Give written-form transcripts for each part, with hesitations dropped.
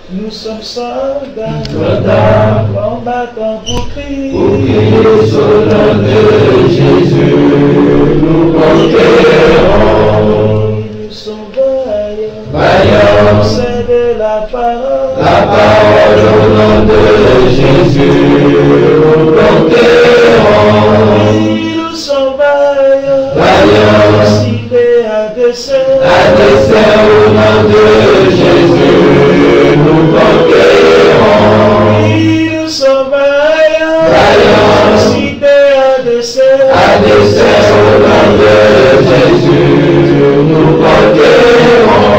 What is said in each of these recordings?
Nous sommes soldats, combattants pour Christ. Pour Christ, au nom de Jésus, nous conquérons. Nous sommes vaillants, Vaillants, c'est de la parole. La parole au nom de Jésus, nous conquérons. Nous sommes vaillants, Vaillants, cités à dessein. à dessein au nom de Jésus, nous conquérons. Nous sommes vaillants, Vaillants, cités à dessein. à dessein au nom de Jésus, nous conquérons.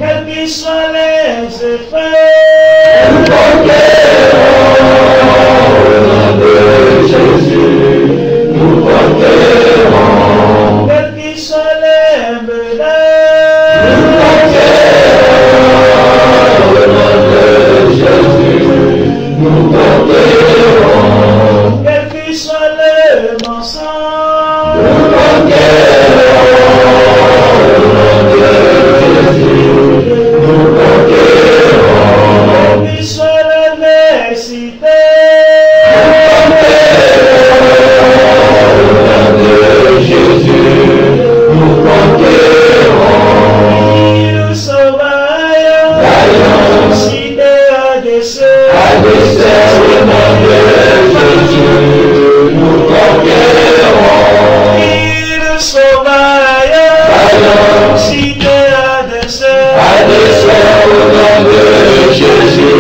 Quels qu'ils soient les effets, Nous conquérons au nom de Jésus, nous conquérons. quels qu'ils soient les menaces, Nous conquérons au nom de Jésus, nous conquérons. quels qu'ils soient les mensonges, Nous conquérons au nom de Jésus, nous conquérons. quels qu'ils soient l'adversité, Jésus, nous conquérons. nous sommes vaillants, Vaillants, cités à dessein. à dessein au nom de Jésus, nous conquérons. Nous sommes vaillants, Vaillants, cités à dessein. à dessein au nom de Jésus,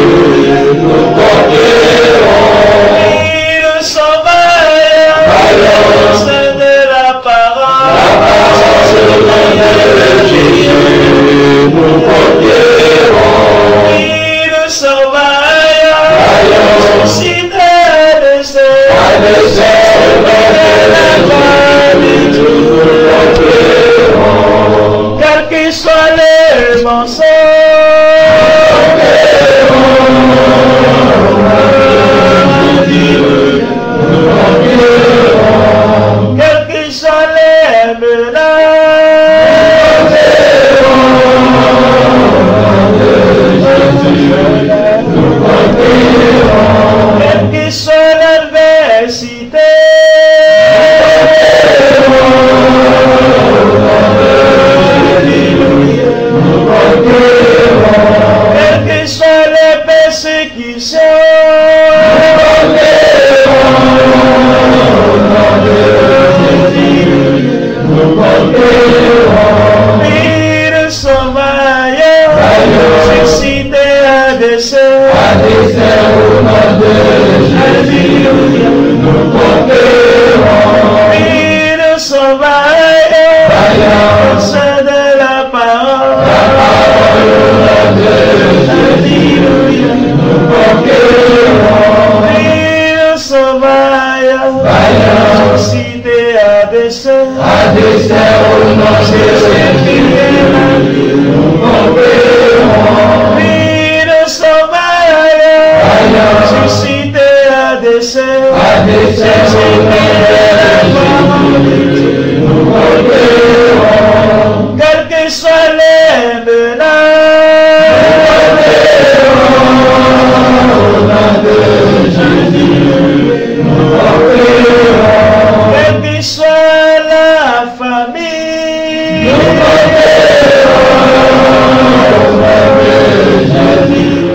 nous conquérons. Nous sommes vaillants, Vaillants, c'est de la parole. la parole au nom de Jésus, nous conquérons. Nous sommes vaillants, Vaillants, cités à dessein. à dessein au nom de Jésus, nous conquérons. Quels qu'ils soient les mensonges, quels qu'ils soient les menaces, quels qu'ils soient l'adversité, quelles qu'ils soient les persécutions, nous sommes vaillants, suscités à dessein. À dessein au nom de Jésus, nous conquérons. Nous sommes vaillants, Vaillants, c'est de la parole. la parole au nom de Jésus, nous conquérons. Nous sommes vaillants, Vaillants, cités à dessein. à dessein au nom de Jésus, nous conquérons. Nous sommes vaillants, Vaillants, suscités à dessein. à dessein au nom de Jésus, nous conquérons. Quels que soient les menaces, Au nom de Jésus, nous conquérons. quelle que soit la famille, Nous conquérons au nom de Jésus.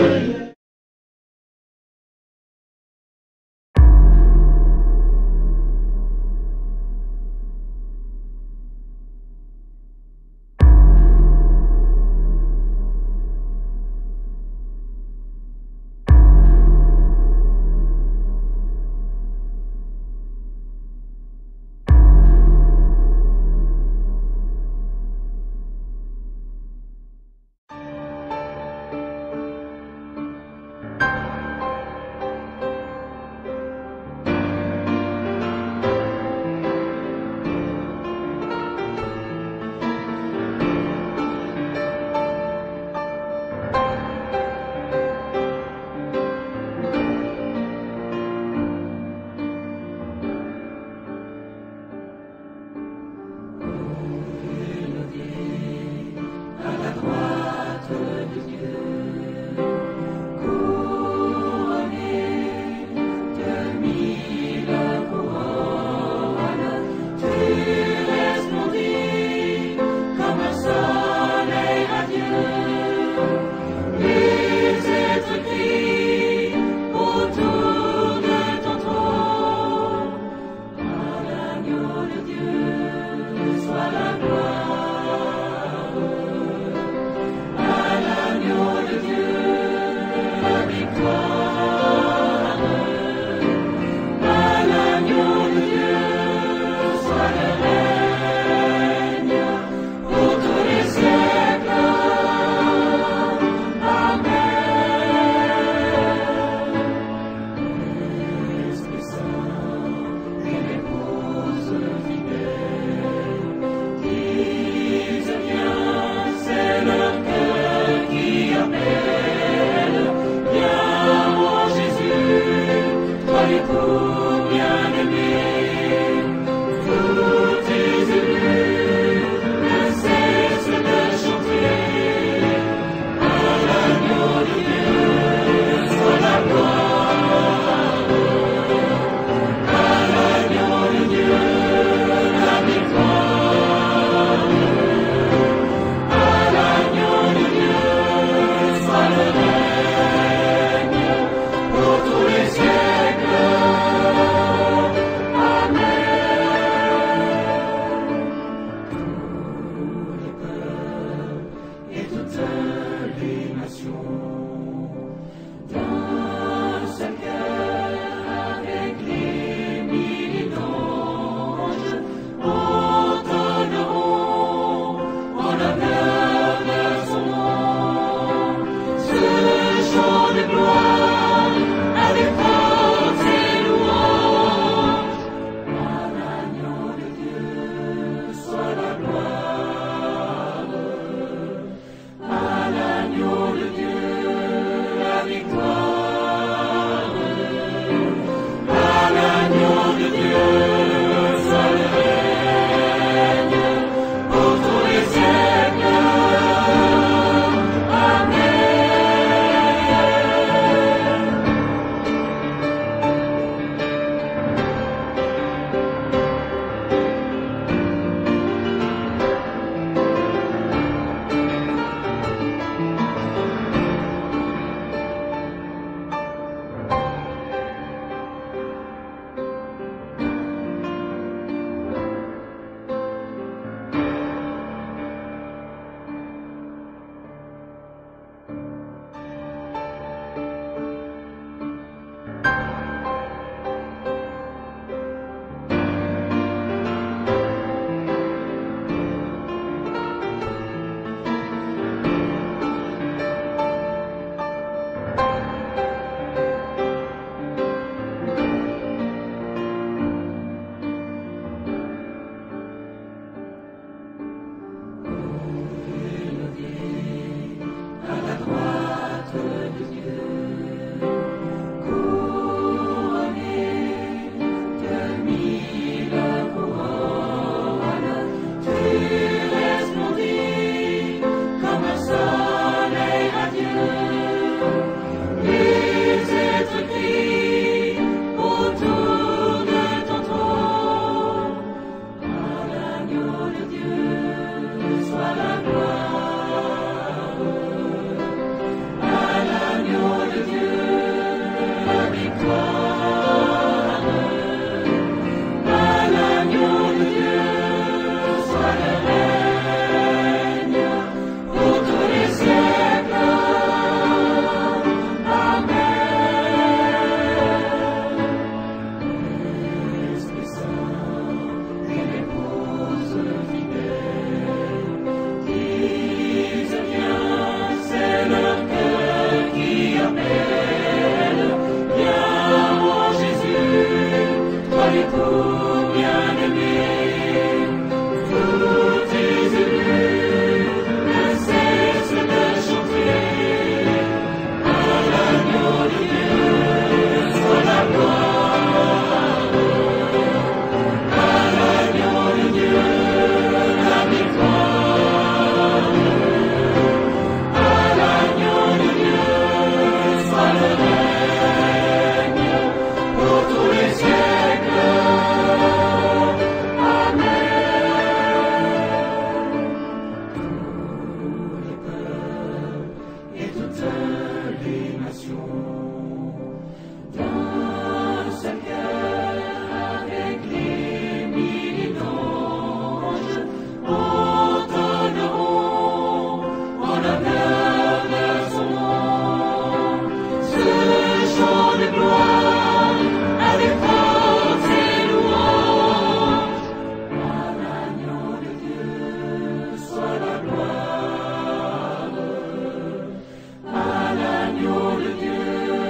Agneau de Dieu,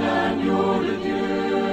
L'agneau de Dieu,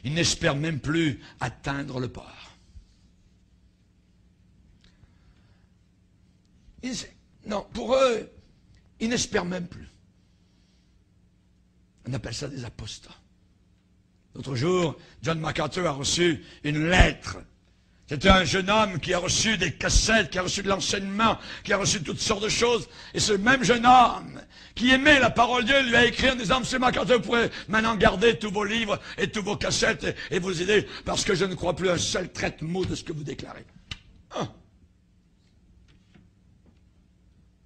Ils n'espèrent même plus atteindre le port. Non, pour eux, ils n'espèrent même plus. On appelle ça des apostats. L'autre jour, John MacArthur a reçu une lettre. C'était un jeune homme qui a reçu des cassettes, qui a reçu de l'enseignement, qui a reçu toutes sortes de choses. Et ce même jeune homme qui aimait la parole de Dieu lui a écrit en disant, Monsieur MacArthur, vous pourrez maintenant garder tous vos livres et tous vos cassettes et vos idées, parce que je ne crois plus un seul trait de mot de ce que vous déclarez. Hein?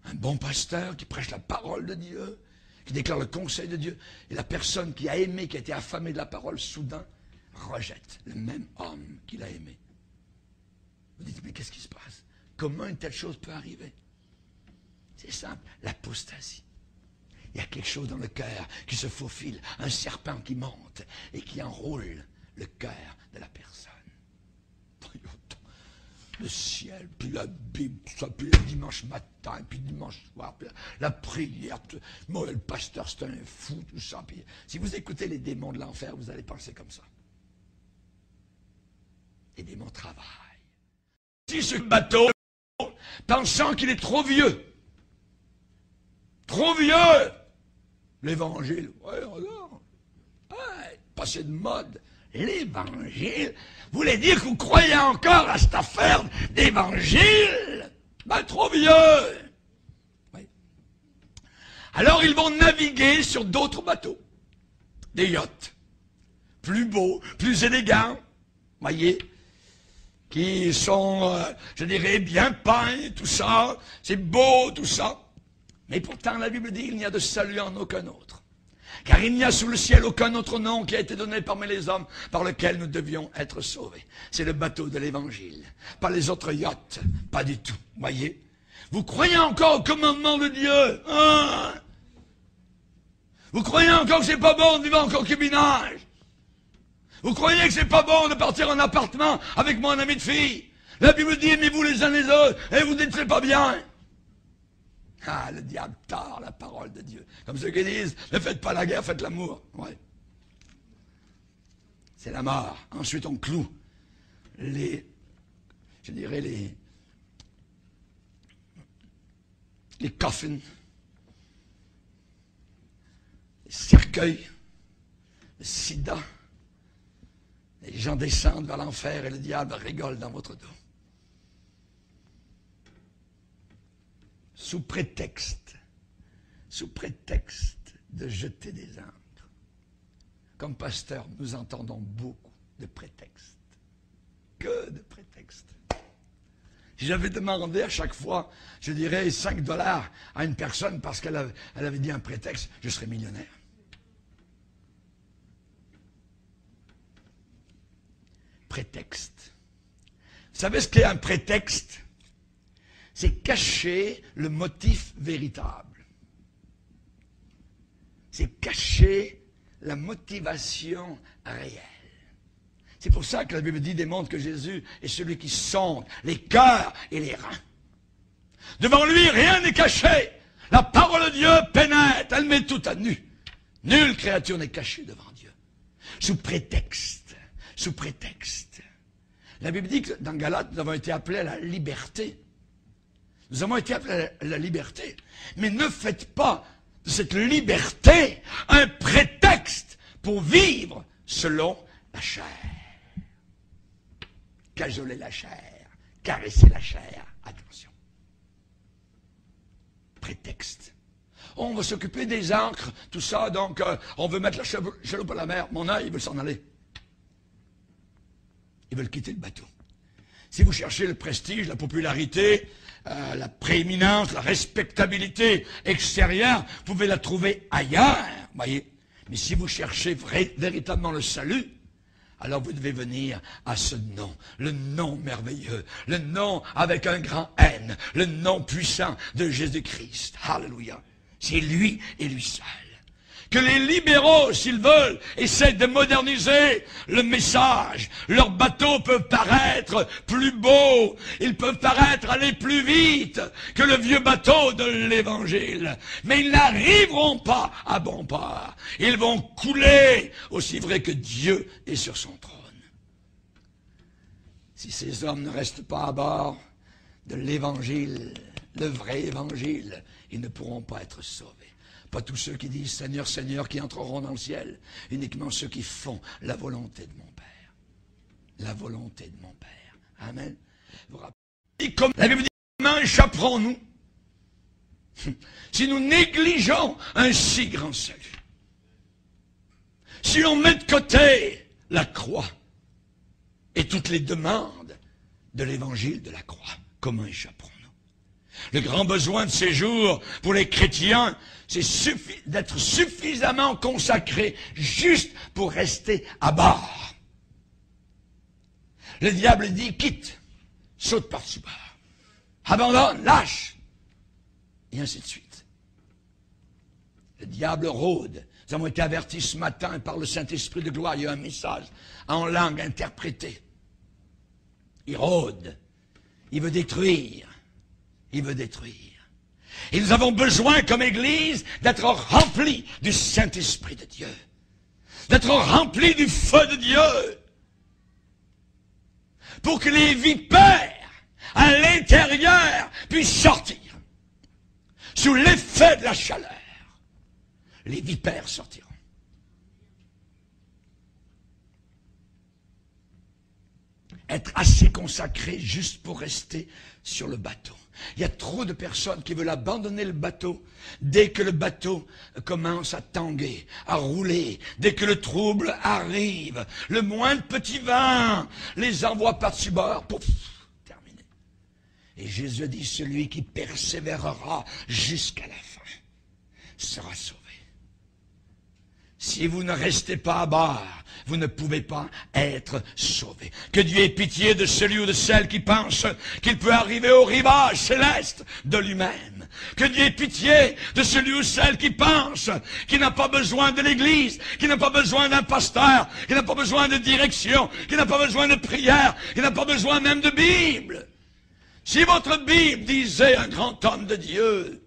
Un bon pasteur qui prêche la parole de Dieu, qui déclare le conseil de Dieu, et la personne qui a aimé, qui a été affamée de la parole, soudain rejette le même homme qu'il a aimé. Vous dites, mais qu'est-ce qui se passe? Comment une telle chose peut arriver? C'est simple, l'apostasie. Il y a quelque chose dans le cœur qui se faufile, un serpent qui monte et qui enroule le cœur de la personne. Le ciel, puis la Bible, tout ça, puis le dimanche matin, puis le dimanche soir, puis la prière, moi, le pasteur, c'est un fou, tout ça. Puis, si vous écoutez les démons de l'enfer, vous allez penser comme ça. Les démons travaillent. Si ce bateau, pensant qu'il est trop vieux, l'évangile, ouais, regarde, ouais, passé de mode, l'évangile, voulait dire que vous croyez encore à cette affaire d'évangile? Ben, trop vieux. Oui. Alors, ils vont naviguer sur d'autres bateaux, des yachts, plus beaux, plus élégants, voyez, qui sont, je dirais, bien peints, tout ça, c'est beau, tout ça. Mais pourtant, la Bible dit, il n'y a de salut en aucun autre. Car il n'y a sous le ciel aucun autre nom qui a été donné parmi les hommes par lequel nous devions être sauvés. C'est le bateau de l'évangile. Pas les autres yachts. Pas du tout. Voyez? Vous croyez encore au commandement de Dieu? Hein? Vous croyez encore que c'est pas bon de vivre en concubinage? Vous croyez que c'est pas bon de partir en appartement avec mon ami de fille? La Bible dit, aimez-vous les uns les autres, et vous dites, c'est pas bien. Ah, le diable tord la parole de Dieu. Comme ceux qui disent, ne faites pas la guerre, faites l'amour. Ouais. C'est la mort. Ensuite, on cloue les coffins, les cercueils, le sida. Les gens descendent vers l'enfer et le diable rigole dans votre dos. Sous prétexte de jeter des encres. Comme pasteur, nous entendons beaucoup de prétextes. Que de prétextes. Si j'avais demandé à chaque fois, je dirais, $5 à une personne parce qu'elle avait dit un prétexte, je serais millionnaire. Prétexte. Vous savez ce qu'est un prétexte? C'est cacher le motif véritable. C'est cacher la motivation réelle. C'est pour ça que la Bible dit, démontre que Jésus est celui qui sonde les cœurs et les reins. Devant lui, rien n'est caché. La parole de Dieu pénètre, elle met tout à nu. Nulle créature n'est cachée devant Dieu. Sous prétexte. Sous prétexte. La Bible dit que dans Galates, nous avons été appelés à la liberté. Nous avons été appelés à la liberté. Mais ne faites pas de cette liberté un prétexte pour vivre selon la chair. Cajoler la chair, caresser la chair. Attention. Prétexte. On va s'occuper des ancres, tout ça, donc on veut mettre la chaloupe à la mer. Mon œil, il veut s'en aller. Ils veulent quitter le bateau. Si vous cherchez le prestige, la popularité, la prééminence, la respectabilité extérieure, vous pouvez la trouver ailleurs, voyez. Mais si vous cherchez véritablement le salut, alors vous devez venir à ce nom, le nom merveilleux, le nom avec un grand N, le nom puissant de Jésus-Christ. Alléluia. C'est lui et lui seul. que les libéraux, s'ils veulent, essaient de moderniser le message. Leurs bateaux peuvent paraître plus beaux, ils peuvent paraître aller plus vite que le vieux bateau de l'Évangile. Mais ils n'arriveront pas à bon port. Ils vont couler, aussi vrai que Dieu est sur son trône. Si ces hommes ne restent pas à bord de l'Évangile, le vrai Évangile, ils ne pourront pas être sauvés. Pas tous ceux qui disent « Seigneur, Seigneur » qui entreront dans le ciel, uniquement ceux qui font la volonté de mon Père. La volonté de mon Père. Amen. Vous rappelez, comme la Bible dit, comment échapperons-nous si nous négligeons un si grand salut? Si l'on met de côté la croix et toutes les demandes de l'évangile de la croix, comment échapperons-nous? Le grand besoin de ces jours pour les chrétiens, c'est d'être suffisamment consacrés juste pour rester à bord. Le diable dit quitte, saute par-dessus bord, abandonne, lâche, et ainsi de suite. Le diable rôde. Nous avons été avertis ce matin par le Saint-Esprit de gloire. Il y a un message en langue interprétée. Il rôde. Il veut détruire. Il veut détruire. Et nous avons besoin, comme Église, d'être remplis du Saint-Esprit de Dieu. D'être remplis du feu de Dieu. Pour que les vipères, à l'intérieur, puissent sortir. Sous l'effet de la chaleur, les vipères sortiront. Être assez consacré juste pour rester sur le bateau. Il y a trop de personnes qui veulent abandonner le bateau dès que le bateau commence à tanguer, à rouler, dès que le trouble arrive. Le moindre petit vent les envoie par-dessus bord. Pouf, terminé. Et Jésus dit, celui qui persévérera jusqu'à la fin sera sauvé. Si vous ne restez pas à bord, vous ne pouvez pas être sauvé. Que Dieu ait pitié de celui ou de celle qui pense qu'il peut arriver au rivage céleste de lui-même. Que Dieu ait pitié de celui ou celle qui pense qu'il n'a pas besoin de l'Église, qu'il n'a pas besoin d'un pasteur, qu'il n'a pas besoin de direction, qu'il n'a pas besoin de prière, qu'il n'a pas besoin même de Bible. Si votre Bible, disait un grand homme de Dieu,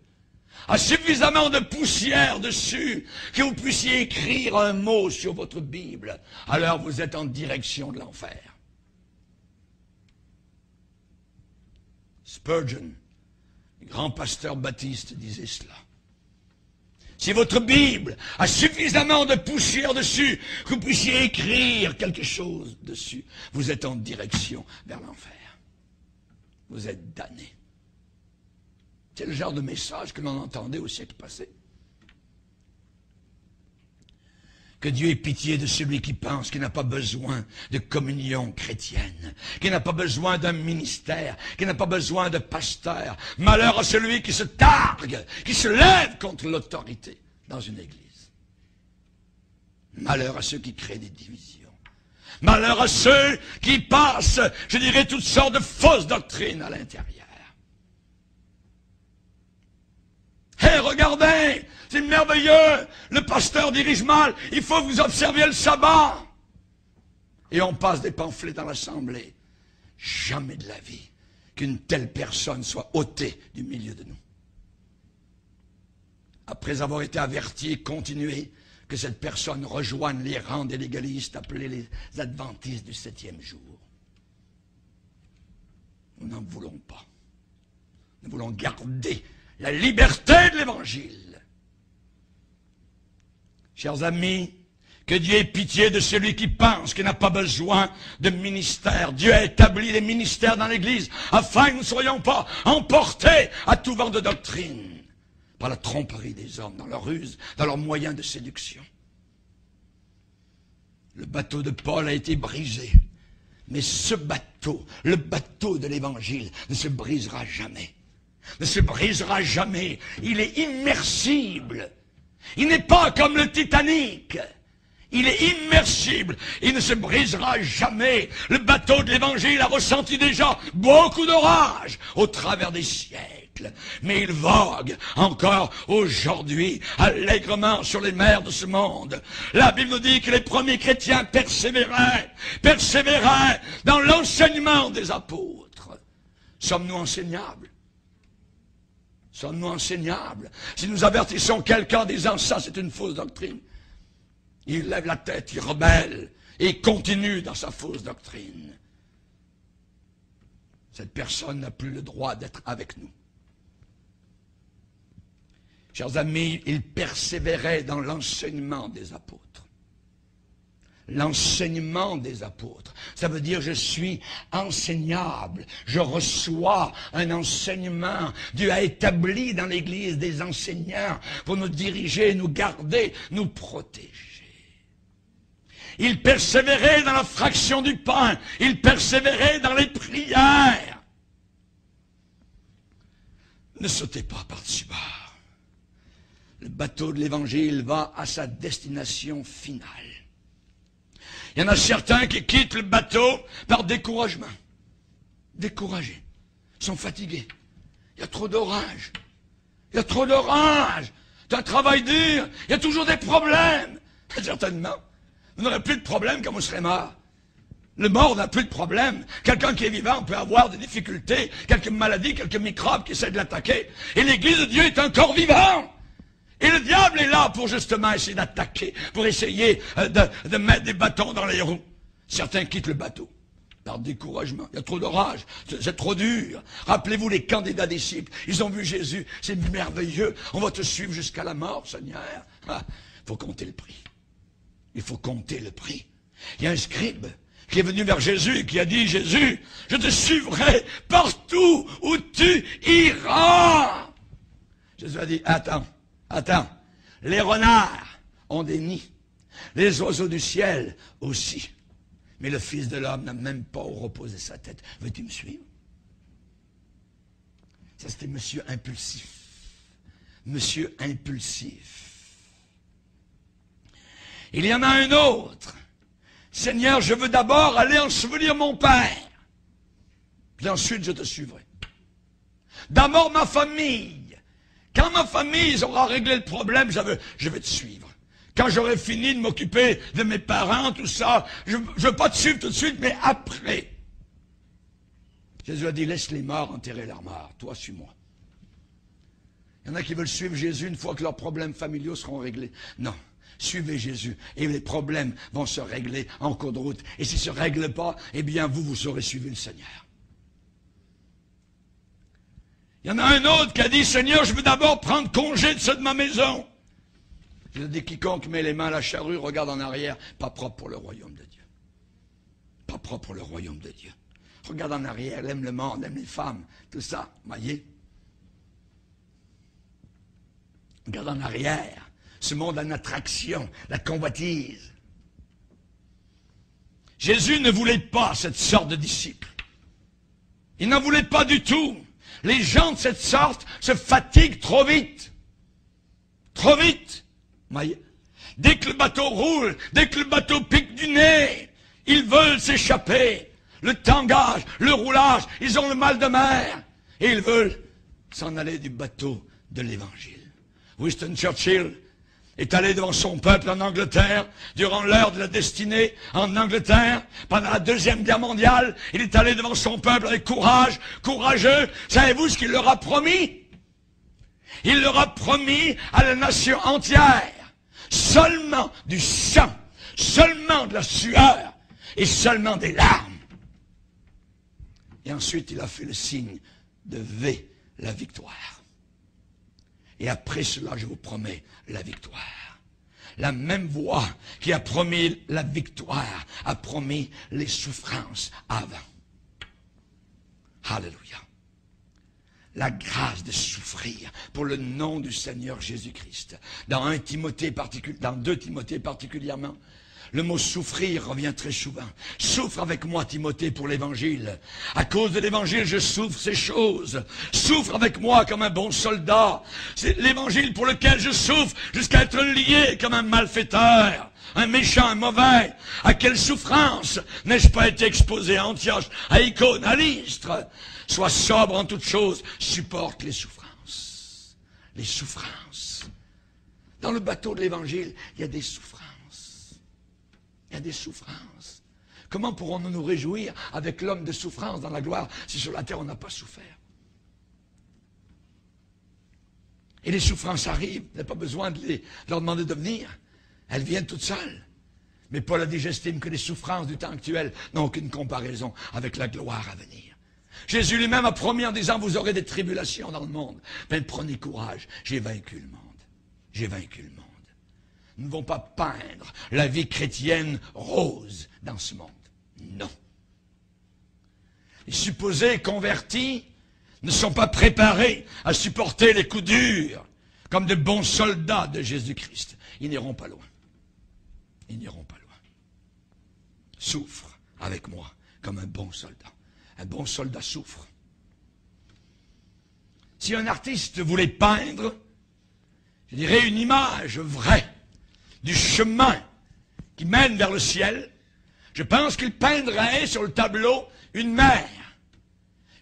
a suffisamment de poussière dessus que vous puissiez écrire un mot sur votre Bible, alors vous êtes en direction de l'enfer. Spurgeon, le grand pasteur baptiste, disait cela. Si votre Bible a suffisamment de poussière dessus que vous puissiez écrire quelque chose dessus, vous êtes en direction vers l'enfer. Vous êtes damnés. C'est le genre de message que l'on entendait au siècle passé. Que Dieu ait pitié de celui qui pense qu'il n'a pas besoin de communion chrétienne, qu'il n'a pas besoin d'un ministère, qu'il n'a pas besoin de pasteur. Malheur à celui qui se targue, qui se lève contre l'autorité dans une église. Malheur à ceux qui créent des divisions. Malheur à ceux qui passent, je dirais, toutes sortes de fausses doctrines à l'intérieur. Hé, regardez, c'est merveilleux, le pasteur dirige mal, il faut que vous observiez le sabbat. Et on passe des pamphlets dans l'assemblée. Jamais de la vie qu'une telle personne soit ôtée du milieu de nous. Après avoir été averti et continué, que cette personne rejoigne les rangs des légalistes appelés les adventistes du 7e jour. Nous n'en voulons pas. Nous voulons garder la liberté de l'Évangile. Chers amis, que Dieu ait pitié de celui qui pense qu'il n'a pas besoin de ministère. Dieu a établi des ministères dans l'Église afin que nous ne soyons pas emportés à tout vent de doctrine par la tromperie des hommes, dans leur ruse, dans leurs moyens de séduction. Le bateau de Paul a été brisé, mais ce bateau, le bateau de l'Évangile, ne se brisera jamais. Ne se brisera jamais. Il est immersible. Il n'est pas comme le Titanic. Il est immersible. Il ne se brisera jamais. Le bateau de l'Évangile a ressenti déjà beaucoup d'orages au travers des siècles. siècles. Mais il vogue encore aujourd'hui allègrement sur les mers de ce monde. La Bible nous dit que les premiers chrétiens persévéraient dans l'enseignement des apôtres. Sommes-nous enseignables? Sommes-nous enseignables? Si nous avertissons quelqu'un en disant ça, c'est une fausse doctrine, il lève la tête, il rebelle et il continue dans sa fausse doctrine. Cette personne n'a plus le droit d'être avec nous. Chers amis, il persévérait dans l'enseignement des apôtres. L'enseignement des apôtres, ça veut dire je suis enseignable, je reçois un enseignement. Dieu a établi dans l'Église des enseignants pour nous diriger, nous garder, nous protéger. Il persévérait dans la fraction du pain, il persévérait dans les prières. Ne sautez pas par-dessus bord. Le bateau de l'Évangile va à sa destination finale. Il y en a certains qui quittent le bateau par découragement. Découragés. Ils sont fatigués. Il y a trop d'orage. Il y a trop d'orage. C'est un travail dur. Il y a toujours des problèmes. Certainement. Vous n'aurez plus de problèmes quand vous serez mort. Le mort n'a plus de problème. Quelqu'un qui est vivant peut avoir des difficultés, quelques maladies, quelques microbes qui essaient de l'attaquer. Et l'Église de Dieu est un corps vivant. Et le diable est là pour justement essayer d'attaquer, pour essayer de mettre des bâtons dans les roues. Certains quittent le bateau par découragement. Il y a trop d'orage, c'est trop dur. Rappelez-vous les candidats disciples. Ils ont vu Jésus, c'est merveilleux. On va te suivre jusqu'à la mort, Seigneur. Il faut compter le prix. Il faut compter le prix. Il y a un scribe qui est venu vers Jésus et qui a dit, Jésus, je te suivrai partout où tu iras. Jésus a dit, attends, les renards ont des nids, les oiseaux du ciel aussi. Mais le Fils de l'homme n'a même pas où reposer sa tête. Veux-tu me suivre? Ça, c'était monsieur impulsif. Monsieur impulsif. Il y en a un autre. Seigneur, je veux d'abord aller ensevelir mon Père. Puis ensuite, je te suivrai. D'abord, ma famille. Quand ma famille aura réglé le problème, je vais te suivre. Quand j'aurai fini de m'occuper de mes parents, tout ça, je ne veux pas te suivre tout de suite, mais après. Jésus a dit, laisse les morts enterrer leurs morts. Toi, suis-moi. Il y en a qui veulent suivre Jésus une fois que leurs problèmes familiaux seront réglés. Non. Suivez Jésus et les problèmes vont se régler en cours de route. Et s'ils ne se règlent pas, eh bien vous saurez suivre le Seigneur. Il y en a un autre qui a dit, Seigneur, je veux d'abord prendre congé de ceux de ma maison. Je dis, quiconque met les mains à la charrue, regarde en arrière, pas propre pour le royaume de Dieu. Pas propre pour le royaume de Dieu. Regarde en arrière, elle aime le monde, aime les femmes, tout ça, voyez. Regarde en arrière. Ce monde a une attraction, la convoitise. Jésus ne voulait pas cette sorte de disciples. Il n'en voulait pas du tout. Les gens de cette sorte se fatiguent trop vite. Trop vite. Voyez. Dès que le bateau roule, dès que le bateau pique du nez, ils veulent s'échapper. Le tangage, le roulage, ils ont le mal de mer. Et ils veulent s'en aller du bateau de l'Évangile. Winston Churchill est allé devant son peuple en Angleterre, durant l'heure de la destinée en Angleterre, pendant la Deuxième Guerre mondiale, il est allé devant son peuple avec courage, courageux. Savez-vous ce qu'il leur a promis? Il leur a promis à la nation entière, seulement du sang, seulement de la sueur, et seulement des larmes. Et ensuite, il a fait le signe de V, la victoire. Et après cela, je vous promets la victoire. La même voix qui a promis la victoire a promis les souffrances avant. Alléluia. La grâce de souffrir pour le nom du Seigneur Jésus-Christ. Dans 2 Timothée particulièrement, le mot souffrir revient très souvent. Souffre avec moi, Timothée, pour l'évangile. À cause de l'évangile, je souffre ces choses. Souffre avec moi comme un bon soldat. C'est l'évangile pour lequel je souffre jusqu'à être lié comme un malfaiteur. un méchant, un mauvais. À quelle souffrance n'ai-je pas été exposé à Antioche, à Icône, à Lystre? Sois sobre en toutes choses, supporte les souffrances. Les souffrances. Dans le bateau de l'Évangile, il y a des souffrances. Il y a des souffrances. Comment pourrons-nous nous réjouir avec l'homme de souffrance dans la gloire si sur la terre on n'a pas souffert? Et les souffrances arrivent, vous n'avez pas besoin de leur demander de venir. Elles viennent toutes seules. Mais Paul a dit, j'estime que les souffrances du temps actuel n'ont aucune comparaison avec la gloire à venir. Jésus lui-même a promis en disant, vous aurez des tribulations dans le monde. Mais prenez courage, j'ai vaincu le monde. J'ai vaincu le monde. Nous ne devons pas peindre la vie chrétienne rose dans ce monde. Non. Les supposés convertis ne sont pas préparés à supporter les coups durs comme de bons soldats de Jésus-Christ. Ils n'iront pas loin. Ils n'iront pas loin. Souffre avec moi comme un bon soldat. Un bon soldat souffre. Si un artiste voulait peindre, je dirais une image vraie du chemin qui mène vers le ciel, je pense qu'il peindrait sur le tableau une mer.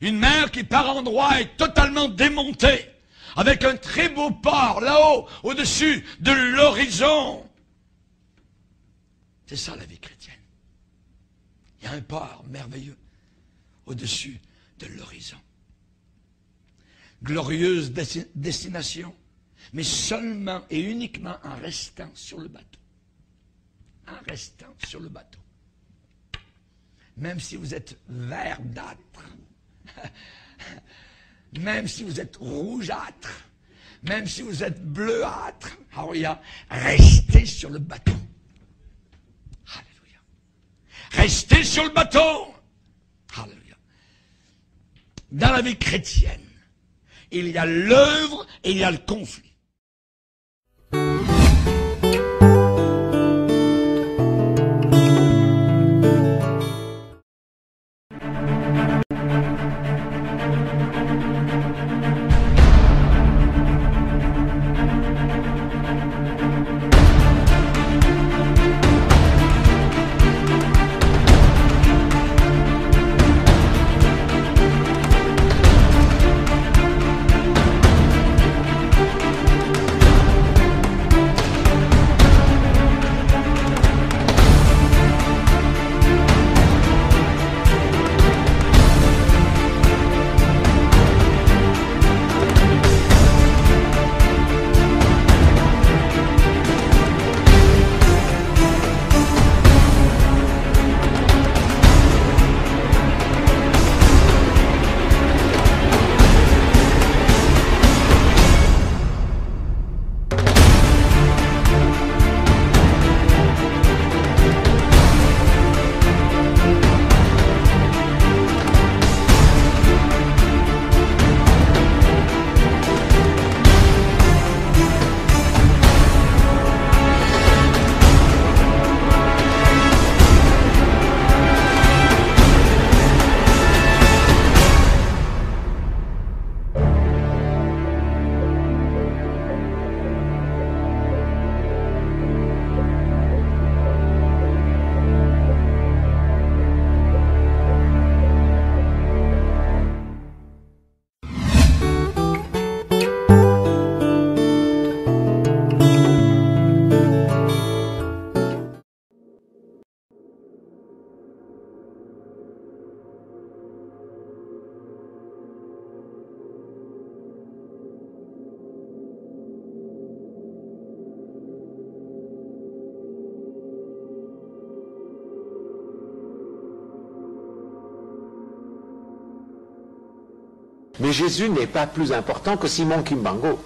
Une mer qui par endroits est totalement démontée, avec un très beau port là-haut, au-dessus de l'horizon. C'est ça la vie chrétienne. Il y a un port merveilleux au-dessus de l'horizon. Glorieuse destination, mais seulement et uniquement en restant sur le bateau. En restant sur le bateau. Même si vous êtes verdâtre, même si vous êtes rougeâtre, même si vous êtes bleuâtre, alléluia, restez sur le bateau. Alléluia. Restez sur le bateau. Alléluia. Dans la vie chrétienne, il y a l'œuvre et il y a le conflit. Mais Jésus n'est pas plus important que Simon Kimbango,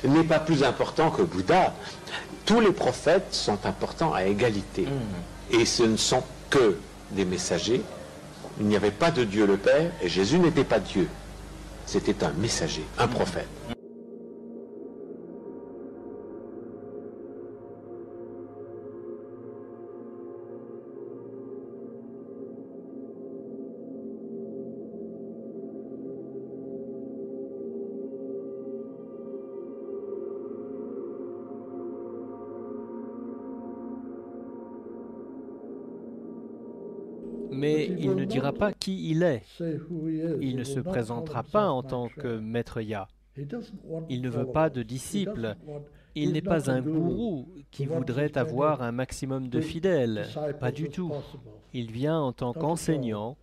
n'est pas plus important que Bouddha. Tous les prophètes sont importants à égalité. Et ce ne sont que des messagers. Il n'y avait pas de Dieu le Père et Jésus n'était pas Dieu. C'était un messager, un prophète. mais il ne dira pas qui il est. Il ne se présentera pas en tant que maître Ya. Il ne veut pas de disciples. Il n'est pas un gourou qui voudrait avoir un maximum de fidèles. Pas du tout. Il vient en tant qu'enseignant,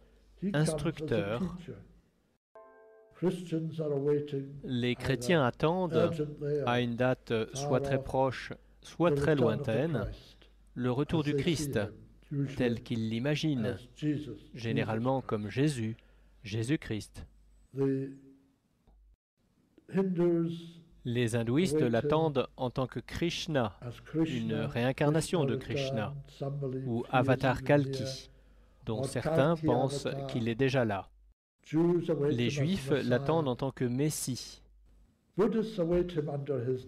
instructeur. Les chrétiens attendent, à une date soit très proche, soit très lointaine, le retour du Christ, tel qu'ils l'imaginent, généralement comme Jésus, Jésus-Christ. Les hindouistes l'attendent en tant que Krishna, une réincarnation de Krishna, ou Avatar Kalki, dont certains pensent qu'il est déjà là. Les Juifs l'attendent en tant que Messie.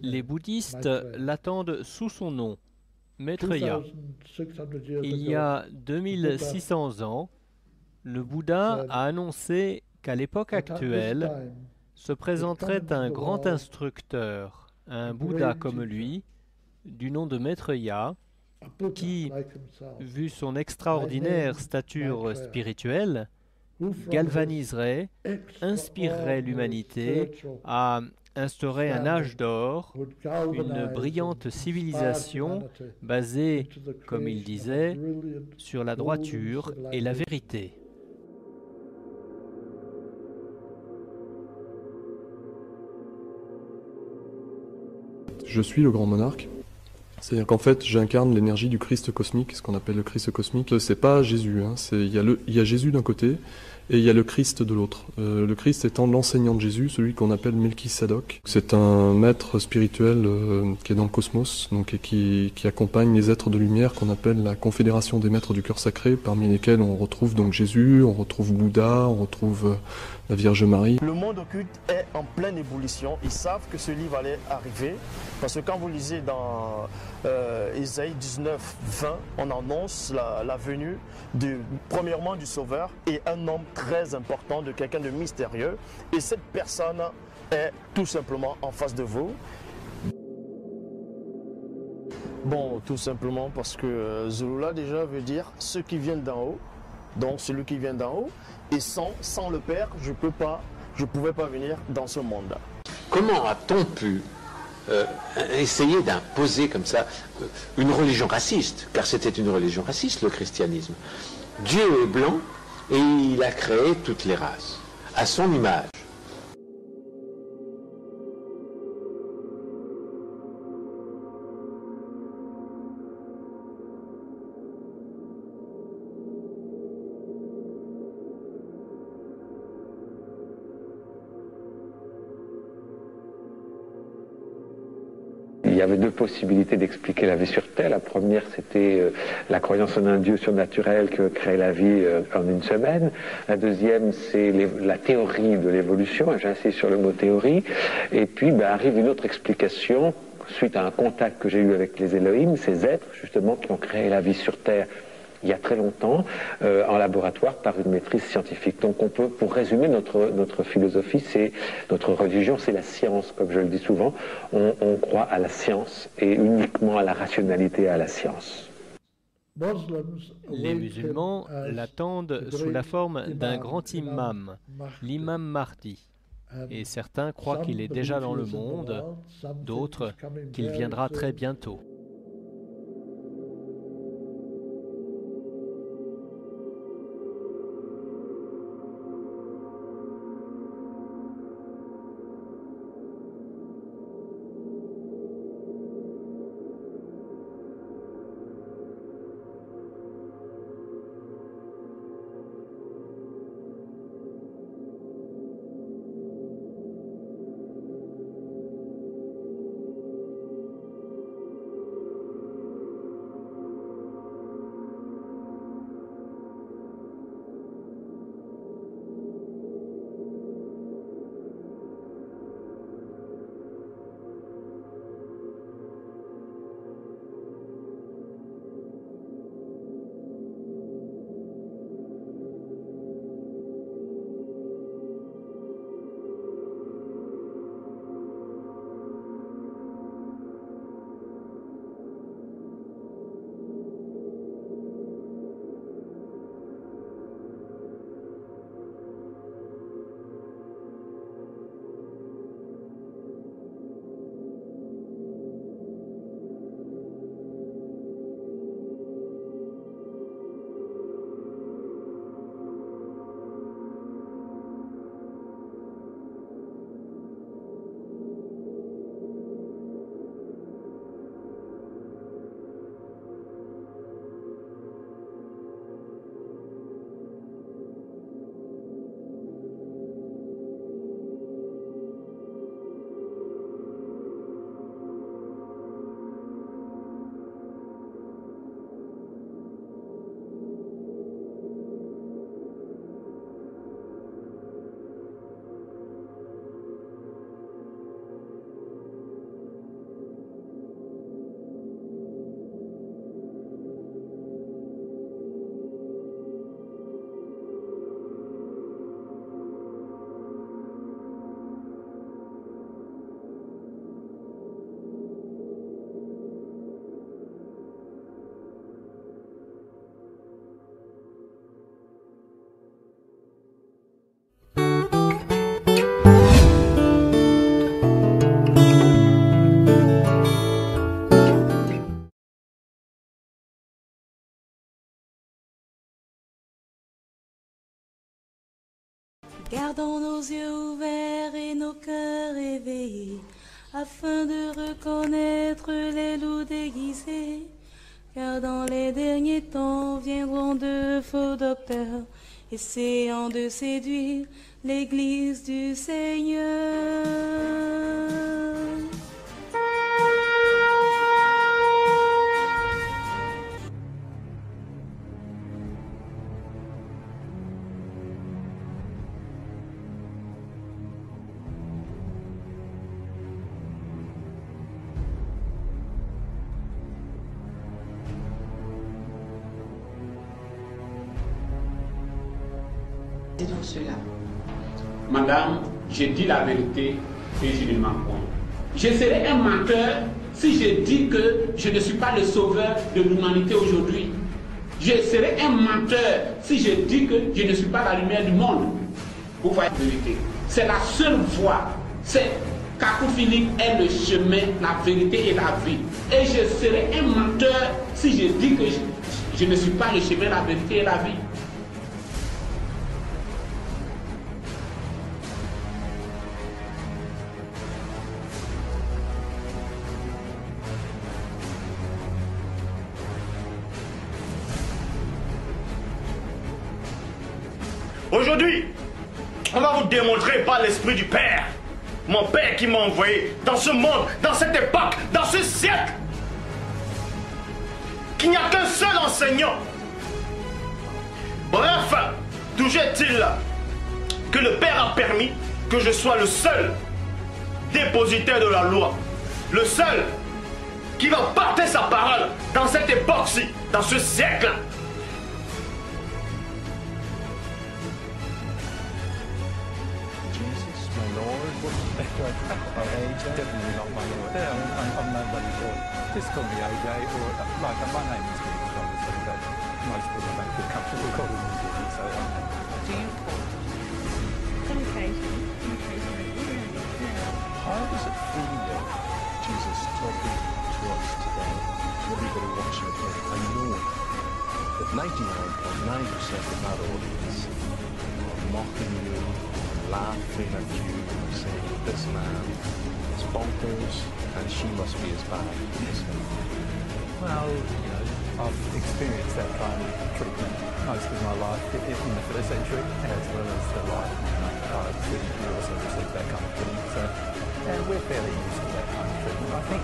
Les bouddhistes l'attendent sous son nom, Maitreya. Il y a 2600 ans, le Bouddha a annoncé qu'à l'époque actuelle se présenterait un grand instructeur, un Bouddha comme lui, du nom de Maitreya, qui, vu son extraordinaire stature spirituelle, galvaniserait, inspirerait l'humanité à instaurer un âge d'or, une brillante civilisation basée, comme il disait, sur la droiture et la vérité. Je suis le grand monarque. C'est-à-dire qu'en fait, j'incarne l'énergie du Christ cosmique, ce qu'on appelle le Christ cosmique. C'est pas Jésus, hein. Il y a Jésus d'un côté et il y a le Christ de l'autre. Le Christ étant l'enseignant de Jésus, celui qu'on appelle Melchisadok. C'est un maître spirituel qui est dans le cosmos, donc, et qui accompagne les êtres de lumière qu'on appelle la confédération des maîtres du cœur sacré, parmi lesquels on retrouve donc Jésus, on retrouve Bouddha, on retrouve la Vierge Marie. Le monde occulte est en pleine ébullition. Ils savent que ce livre allait arriver. Parce que quand vous lisez dans Ésaïe 19, 20, on annonce la venue premièrement du Sauveur et un homme très important, de quelqu'un de mystérieux. Et cette personne est tout simplement en face de vous. Bon, tout simplement parce que Zulula déjà veut dire ceux qui viennent d'en haut. Donc celui qui vient d'en haut. Et sans le Père, je ne pouvais pas venir dans ce monde. Comment a-t-on pu essayer d'imposer comme ça une religion raciste, car c'était une religion raciste, le christianisme. Dieu est blanc et il a créé toutes les races, à son image. Il y avait deux possibilités d'expliquer la vie sur Terre. La première, c'était la croyance en un Dieu surnaturel qui crée la vie en une semaine. La deuxième, c'est la théorie de l'évolution. J'insiste sur le mot théorie. Et puis, arrive une autre explication suite à un contact que j'ai eu avec les Elohim, ces êtres, justement, qui ont créé la vie sur Terre il y a très longtemps, en laboratoire, par une maîtrise scientifique. Donc on peut, pour résumer notre philosophie, notre religion, c'est la science, comme je le dis souvent. On croit à la science et uniquement à la rationalité et à la science. Les musulmans l'attendent sous la forme d'un grand imam, l'imam Mahdi. Et certains croient qu'il est déjà dans le monde, d'autres qu'il viendra très bientôt. Gardons nos yeux ouverts et nos cœurs éveillés, afin de reconnaître les loups déguisés. Car dans les derniers temps viendront de faux docteurs, essayant de séduire l'Église du Seigneur. C'est donc cela. Madame, je dis la vérité et je ne mens point. Je serai un menteur si je dis que je ne suis pas le sauveur de l'humanité aujourd'hui. Je serai un menteur si je dis que je ne suis pas la lumière du monde. Vous voyez la vérité. C'est la seule voie. C'est Kakou Philippe est le chemin, la vérité et la vie. Et je serai un menteur si je dis que je ne suis pas le chemin, la vérité et la vie. Aujourd'hui, on va vous démontrer par l'Esprit du Père, mon Père qui m'a envoyé dans ce monde, dans cette époque, dans ce siècle, qu'il n'y a qu'un seul enseignant. Bref, toujours est-il que le Père a permis que je sois le seul dépositaire de la loi, le seul qui va porter sa parole dans cette époque-ci, dans ce siècle. Definitely not my lord. Yeah, I'm nobody's lord. Just call me AJ, or like my name is Stephen, obviously, but most people don't feel comfortable calling me Jimmy, so Do you on occasion? How does it feel, Jesus, talking to us today, everybody watching it, and knowing that 99.9% of that audience are mocking you, laughing at you, saying, this man is bonkers, and she must be as bad as him? Well, you know, I've experienced that kind of treatment most of my life in the first century, as well as the life we also received that kind of treatment. So we're fairly used to that kind of treatment. I think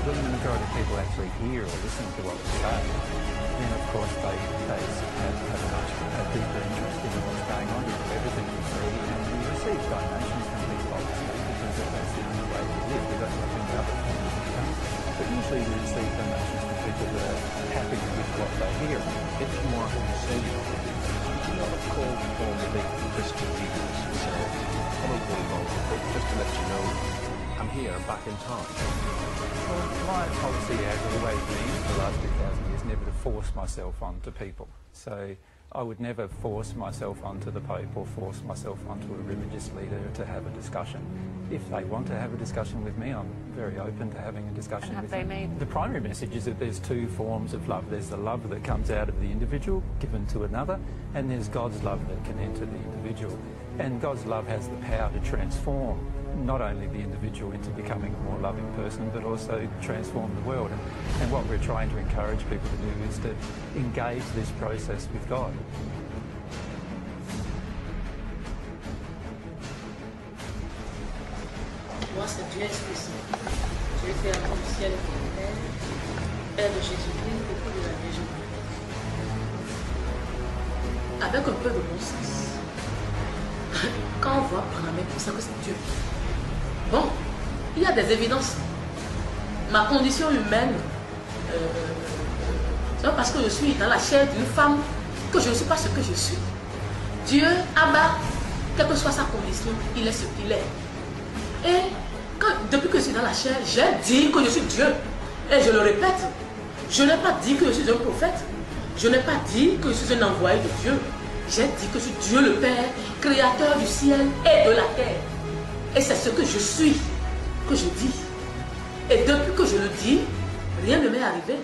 when the majority of people actually hear or listen to what we say, then of course they have a much deeper interest in what's going on with everything we see, and we receive donations from people obviously because that's the only way we live. We don't have any other form of income. But usually we receive donations from people that are happy with what they hear. It's more consensual. Do you not call Paul the big Christian leaders and say, I'm a bulldog, but just to let you know, I'm here, I'm back in town? Well, my policy has always been, for the last 2,000 years, never to force myself onto people. So I would never force myself onto the Pope or force myself onto a religious leader to have a discussion. If they want to have a discussion with me, I'm very open to having a discussion with them. The primary message is that there's two forms of love. There's the love that comes out of the individual, given to another, and there's God's love that can enter the individual. And God's love has the power to transform not only the individual into becoming a more loving person, but also transform the world. And what we're trying to encourage people to do is to engage this process with God. Moi, c'est Dieu Esprit Saint. Je vais faire comme ciel et comme terre, Père de Jésus-Christ, époux de la Vierge Marie. Avec un peu de bon sens. Quand on voit prendre la main comme ça, que c'est Dieu. Bon, il y a des évidences. Ma condition humaine, c'est pas parce que je suis dans la chair d'une femme que je ne suis pas ce que je suis. Dieu, Abba, quelle que soit sa condition, il est ce qu'il est. Et depuis que je suis dans la chair, j'ai dit que je suis Dieu. Et je le répète, je n'ai pas dit que je suis un prophète. Je n'ai pas dit que je suis un envoyé de Dieu. J'ai dit que je suis Dieu le Père, créateur du ciel et de la terre. Et c'est ce que je suis, que je dis. Et depuis que je le dis, rien ne m'est arrivé.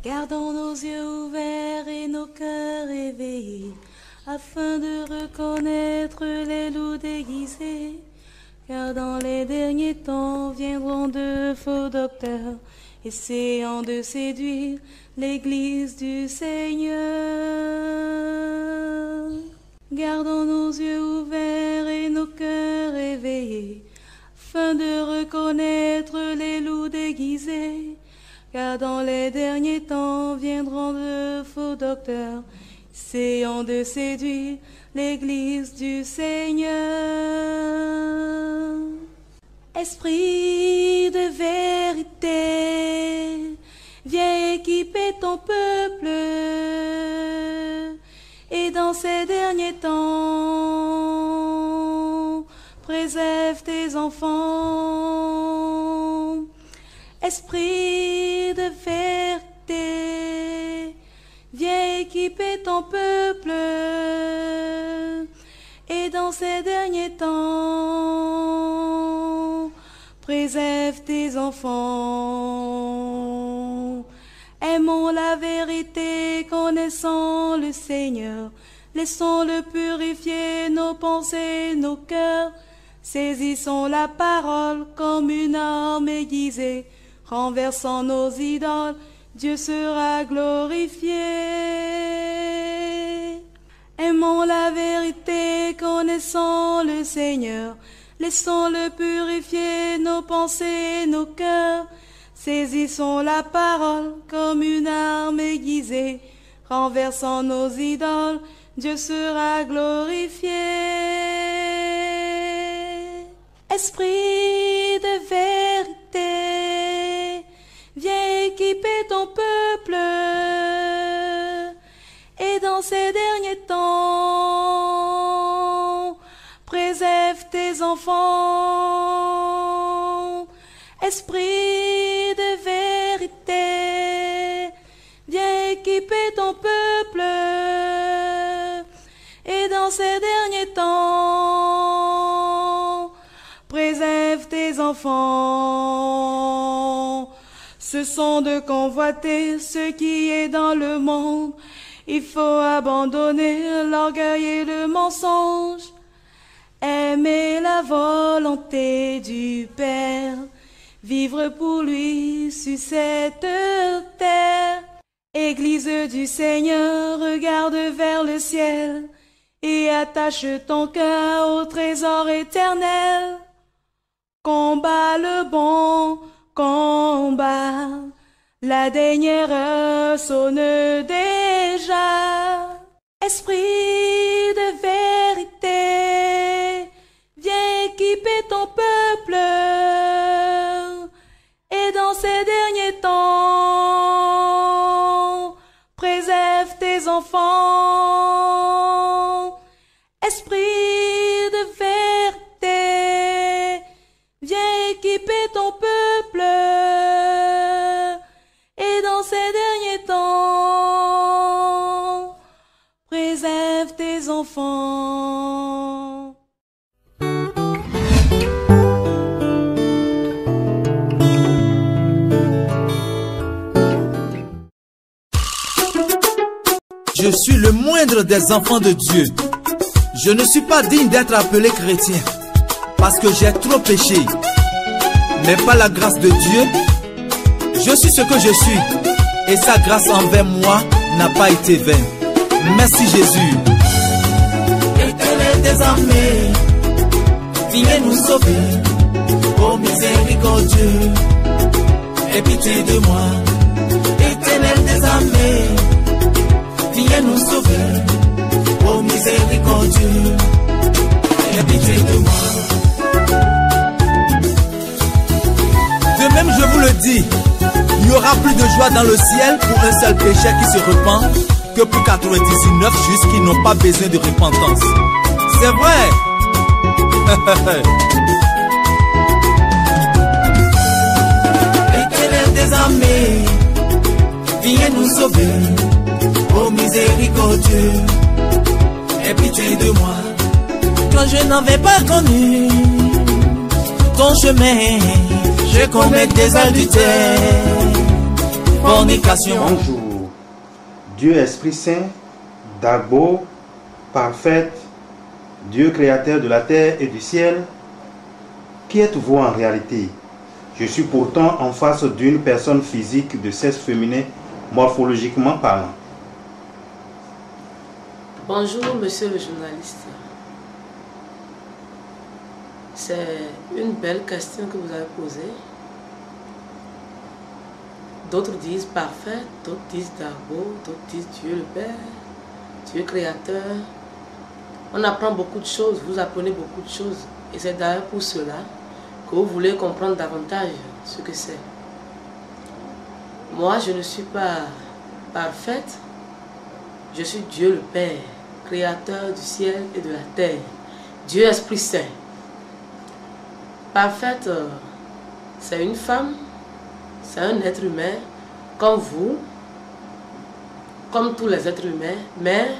Gardons nos yeux ouverts et nos cœurs éveillés, afin de reconnaître les loups déguisés. Car dans les derniers temps viendront de faux docteurs, essayant de séduire l'Église du Seigneur. Gardons nos yeux ouverts et nos cœurs éveillés, afin de reconnaître les loups déguisés. Car dans les derniers temps viendront de faux docteurs, essayant de séduire l'Église du Seigneur. Esprit de vérité, viens équiper ton peuple, et dans ces derniers temps, préserve tes enfants. Esprit de vérité, viens équiper ton peuple, et dans ces derniers temps, préserve tes enfants. Aimons la vérité, connaissons le Seigneur, laissons-le purifier nos pensées, nos cœurs. Saisissons la parole comme une arme aiguisée, renversant nos idoles, Dieu sera glorifié. Aimons la vérité, connaissons le Seigneur, laissons-le purifier nos pensées, nos cœurs. Saisissons la parole comme une arme aiguisée, renversant nos idoles, Dieu sera glorifié. Esprit de vérité, viens équiper ton peuple, et dans ces derniers temps, préserve tes enfants. Esprit de vérité, viens équiper ton peuple, et dans ces derniers temps, préserve tes enfants. Ce sont de convoiter ce qui est dans le monde. Il faut abandonner l'orgueil et le mensonge. Aimer la volonté du Père, vivre pour lui sur cette terre. Église du Seigneur, regarde vers le ciel et attache ton cœur au trésor éternel. Combat le bon combat, la dernière heure sonne déjà. Esprit de vérité, viens équiper ton peuple, et dans ces derniers temps, préserve tes enfants. Esprit de vérité, viens équiper ton peuple, et dans ces derniers temps, préserve tes enfants. Je suis le moindre des enfants de Dieu. Je ne suis pas digne d'être appelé chrétien, parce que j'ai trop péché. Mais par la grâce de Dieu, je suis ce que je suis, et sa grâce envers moi n'a pas été vaine. Merci Jésus. Éternel des armées, viens nous sauver, ô miséricordieux, aie pitié de moi. Éternel des armées, viens nous sauver, ô miséricordieux, aie pitié de moi. De même je vous le dis, il y aura plus de joie dans le ciel pour un seul pécheur qui se repent que pour 99 justes qui n'ont pas besoin de repentance. C'est vrai. Éternel des armées, viens nous sauver, ô miséricordieux, aie pitié de moi. Quand je n'avais pas connu ton chemin, je commets des adultères, fornication. Bonjour, Dieu Esprit Saint, Dagbo, parfaite, Dieu créateur de la terre et du ciel, qui êtes-vous en réalité? Je suis pourtant en face d'une personne physique de sexe féminin, morphologiquement parlant. Bonjour, monsieur le journaliste. C'est une belle question que vous avez posée. D'autres disent parfait, d'autres disent Darbo, d'autres disent Dieu le Père, Dieu créateur. On apprend beaucoup de choses, vous apprenez beaucoup de choses. Et c'est d'ailleurs pour cela que vous voulez comprendre davantage ce que c'est. Moi, je ne suis pas parfaite. Je suis Dieu le Père, créateur du ciel et de la terre. Dieu Esprit Saint. Parfaite, c'est une femme, c'est un être humain, comme vous, comme tous les êtres humains, mais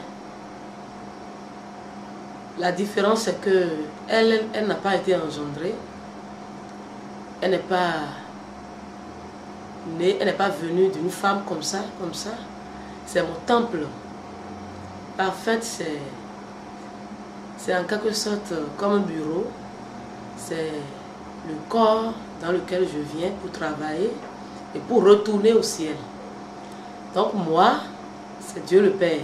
la différence c'est que elle n'a pas été engendrée, elle n'est pas née, elle n'est pas venue d'une femme comme ça, c'est mon temple. Parfaite, c'est en quelque sorte comme un bureau, c'est le corps dans lequel je viens pour travailler et pour retourner au ciel. Donc moi, c'est Dieu le Père.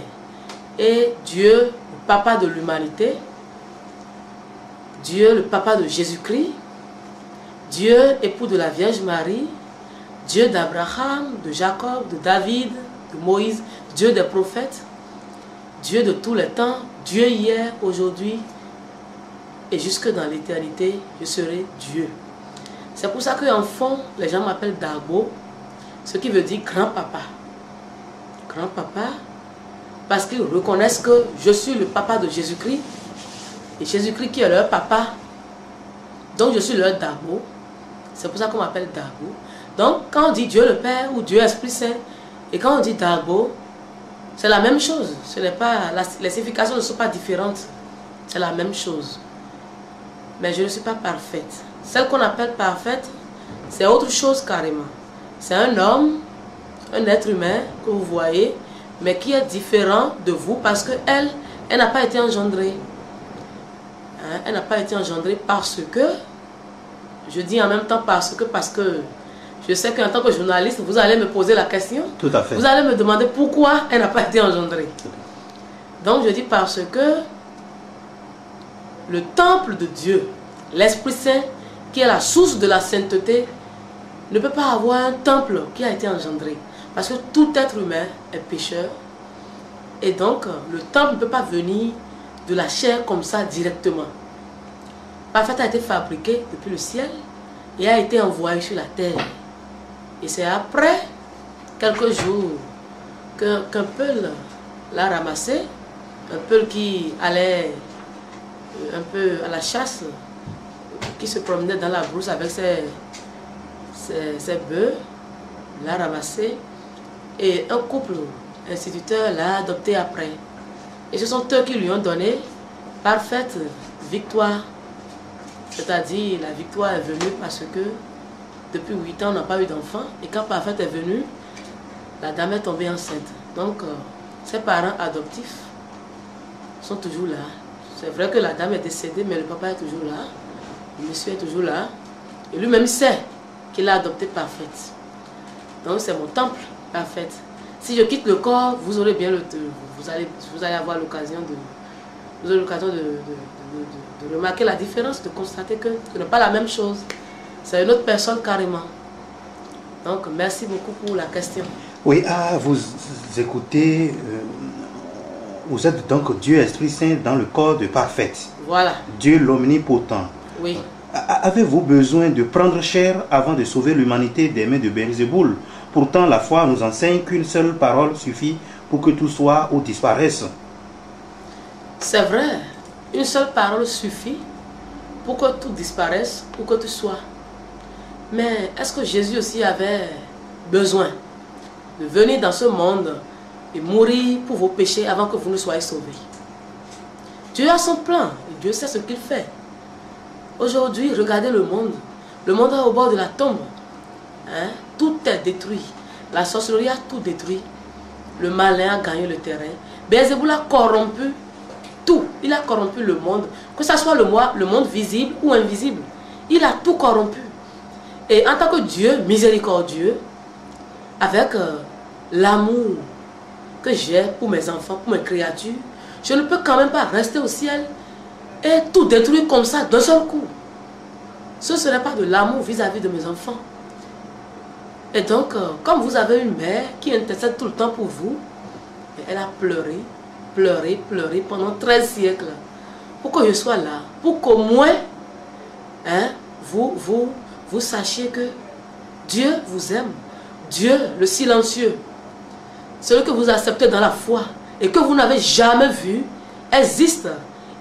Et Dieu, le papa de l'humanité, Dieu, le papa de Jésus-Christ, Dieu, époux de la Vierge Marie, Dieu d'Abraham, de Jacob, de David, de Moïse, Dieu des prophètes, Dieu de tous les temps, Dieu hier, aujourd'hui, et jusque dans l'éternité, je serai Dieu. C'est pour ça qu'en fond, les gens m'appellent Darbo, ce qui veut dire grand-papa. Grand-papa, parce qu'ils reconnaissent que je suis le papa de Jésus-Christ, et Jésus-Christ qui est leur papa. Donc je suis leur Darbo. C'est pour ça qu'on m'appelle Darbo. Donc quand on dit Dieu le Père ou Dieu Esprit Saint, et quand on dit Darbo, c'est la même chose. Ce n'est pas, les significations ne sont pas différentes. C'est la même chose. Mais je ne suis pas parfaite. Celle qu'on appelle parfaite, c'est autre chose carrément. C'est un homme, un être humain que vous voyez, mais qui est différent de vous parce qu'elle n'a pas été engendrée. Hein? Elle n'a pas été engendrée parce que, je dis en même temps parce que je sais qu'en tant que journaliste, vous allez me poser la question. Tout à fait. Vous allez me demander pourquoi elle n'a pas été engendrée. Donc je dis parce que le temple de Dieu, l'Esprit Saint, qui est la source de la sainteté, ne peut pas avoir un temple qui a été engendré. Parce que tout être humain est pécheur. Et donc, le temple ne peut pas venir de la chair comme ça directement. Parfaite a été fabriqué depuis le ciel et a été envoyé sur la terre. Et c'est après quelques jours qu'un peul l'a ramassé, un peul qui allait un peu à la chasse, qui se promenait dans la brousse avec ses bœufs, l'a ramassé et un couple instituteur l'a adopté après. Et ce sont eux qui lui ont donné parfaite victoire. C'est-à-dire la victoire est venue parce que depuis 8 ans on n'a pas eu d'enfant et quand parfaite est venue, la dame est tombée enceinte. Donc ses parents adoptifs sont toujours là. C'est vrai que la dame est décédée mais le papa est toujours là. Le monsieur est toujours là. Et lui-même sait qu'il a adopté parfaite. Donc c'est mon temple, parfaite. Si je quitte le corps, vous aurez bien vous allez avoir l'occasion de remarquer la différence, de constater que ce n'est pas la même chose. C'est une autre personne carrément. Donc merci beaucoup pour la question. Oui, vous écoutez, vous êtes donc Dieu Esprit Saint dans le corps de parfaite. Voilà. Dieu l'omnipotent. Oui. Avez-vous besoin de prendre chair avant de sauver l'humanité des mains de Belzéboul? Pourtant, la foi nous enseigne qu'une seule parole suffit pour que tout soit ou disparaisse. C'est vrai, une seule parole suffit pour que tout disparaisse, pour que tout soit. Mais est-ce que Jésus aussi avait besoin de venir dans ce monde et mourir pour vos péchés avant que vous ne soyez sauvés? Dieu a son plan et Dieu sait ce qu'il fait. Aujourd'hui, regardez le monde. Le monde est au bord de la tombe. Hein? Tout est détruit. La sorcellerie a tout détruit. Le malin a gagné le terrain. Belzéboul a corrompu Il a corrompu le monde, que ce soit le monde visible ou invisible. Il a tout corrompu. Et en tant que Dieu miséricordieux, avec l'amour que j'ai pour mes enfants, pour mes créatures, je ne peux quand même pas rester au ciel et tout détruire comme ça d'un seul coup. Ce ne serait pas de l'amour vis-à-vis de mes enfants. Et donc, comme vous avez une mère qui intercède tout le temps pour vous, elle a pleuré, pleuré, pleuré pendant 13 siècles pour que je sois là, pour qu'au moins hein, vous sachiez que Dieu vous aime. Dieu, le silencieux, celui que vous acceptez dans la foi et que vous n'avez jamais vu, existe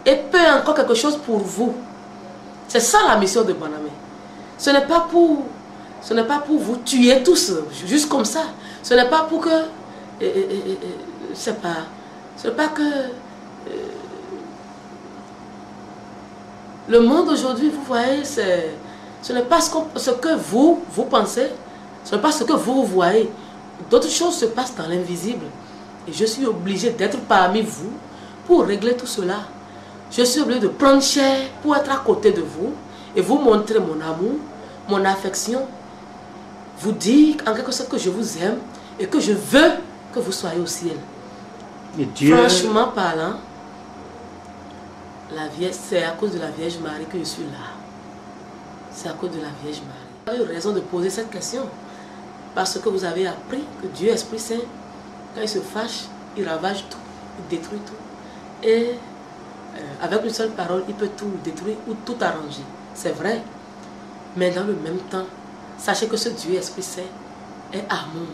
et peut encore quelque chose pour vous. C'est ça la mission de Bonamé. Ce n'est pas pour vous tuer tous, juste comme ça. Ce n'est pas pour que... c'est pas que... le monde aujourd'hui, vous voyez, ce n'est pas ce que vous pensez, ce n'est pas ce que vous voyez. D'autres choses se passent dans l'invisible. Et je suis obligé d'être parmi vous pour régler tout cela. Je suis obligé de prendre chair pour être à côté de vous et vous montrer mon amour, mon affection. Vous dire en quelque sorte que je vous aime et que je veux que vous soyez au ciel. Et Dieu... Franchement parlant, c'est à cause de la Vierge Marie que je suis là. C'est à cause de la Vierge Marie. Vous avez raison de poser cette question. Parce que vous avez appris que Dieu, Esprit Saint, quand il se fâche, il ravage tout, il détruit tout. Et avec une seule parole, il peut tout détruire ou tout arranger. C'est vrai. Mais dans le même temps, sachez que ce Dieu, Esprit Saint, est amour.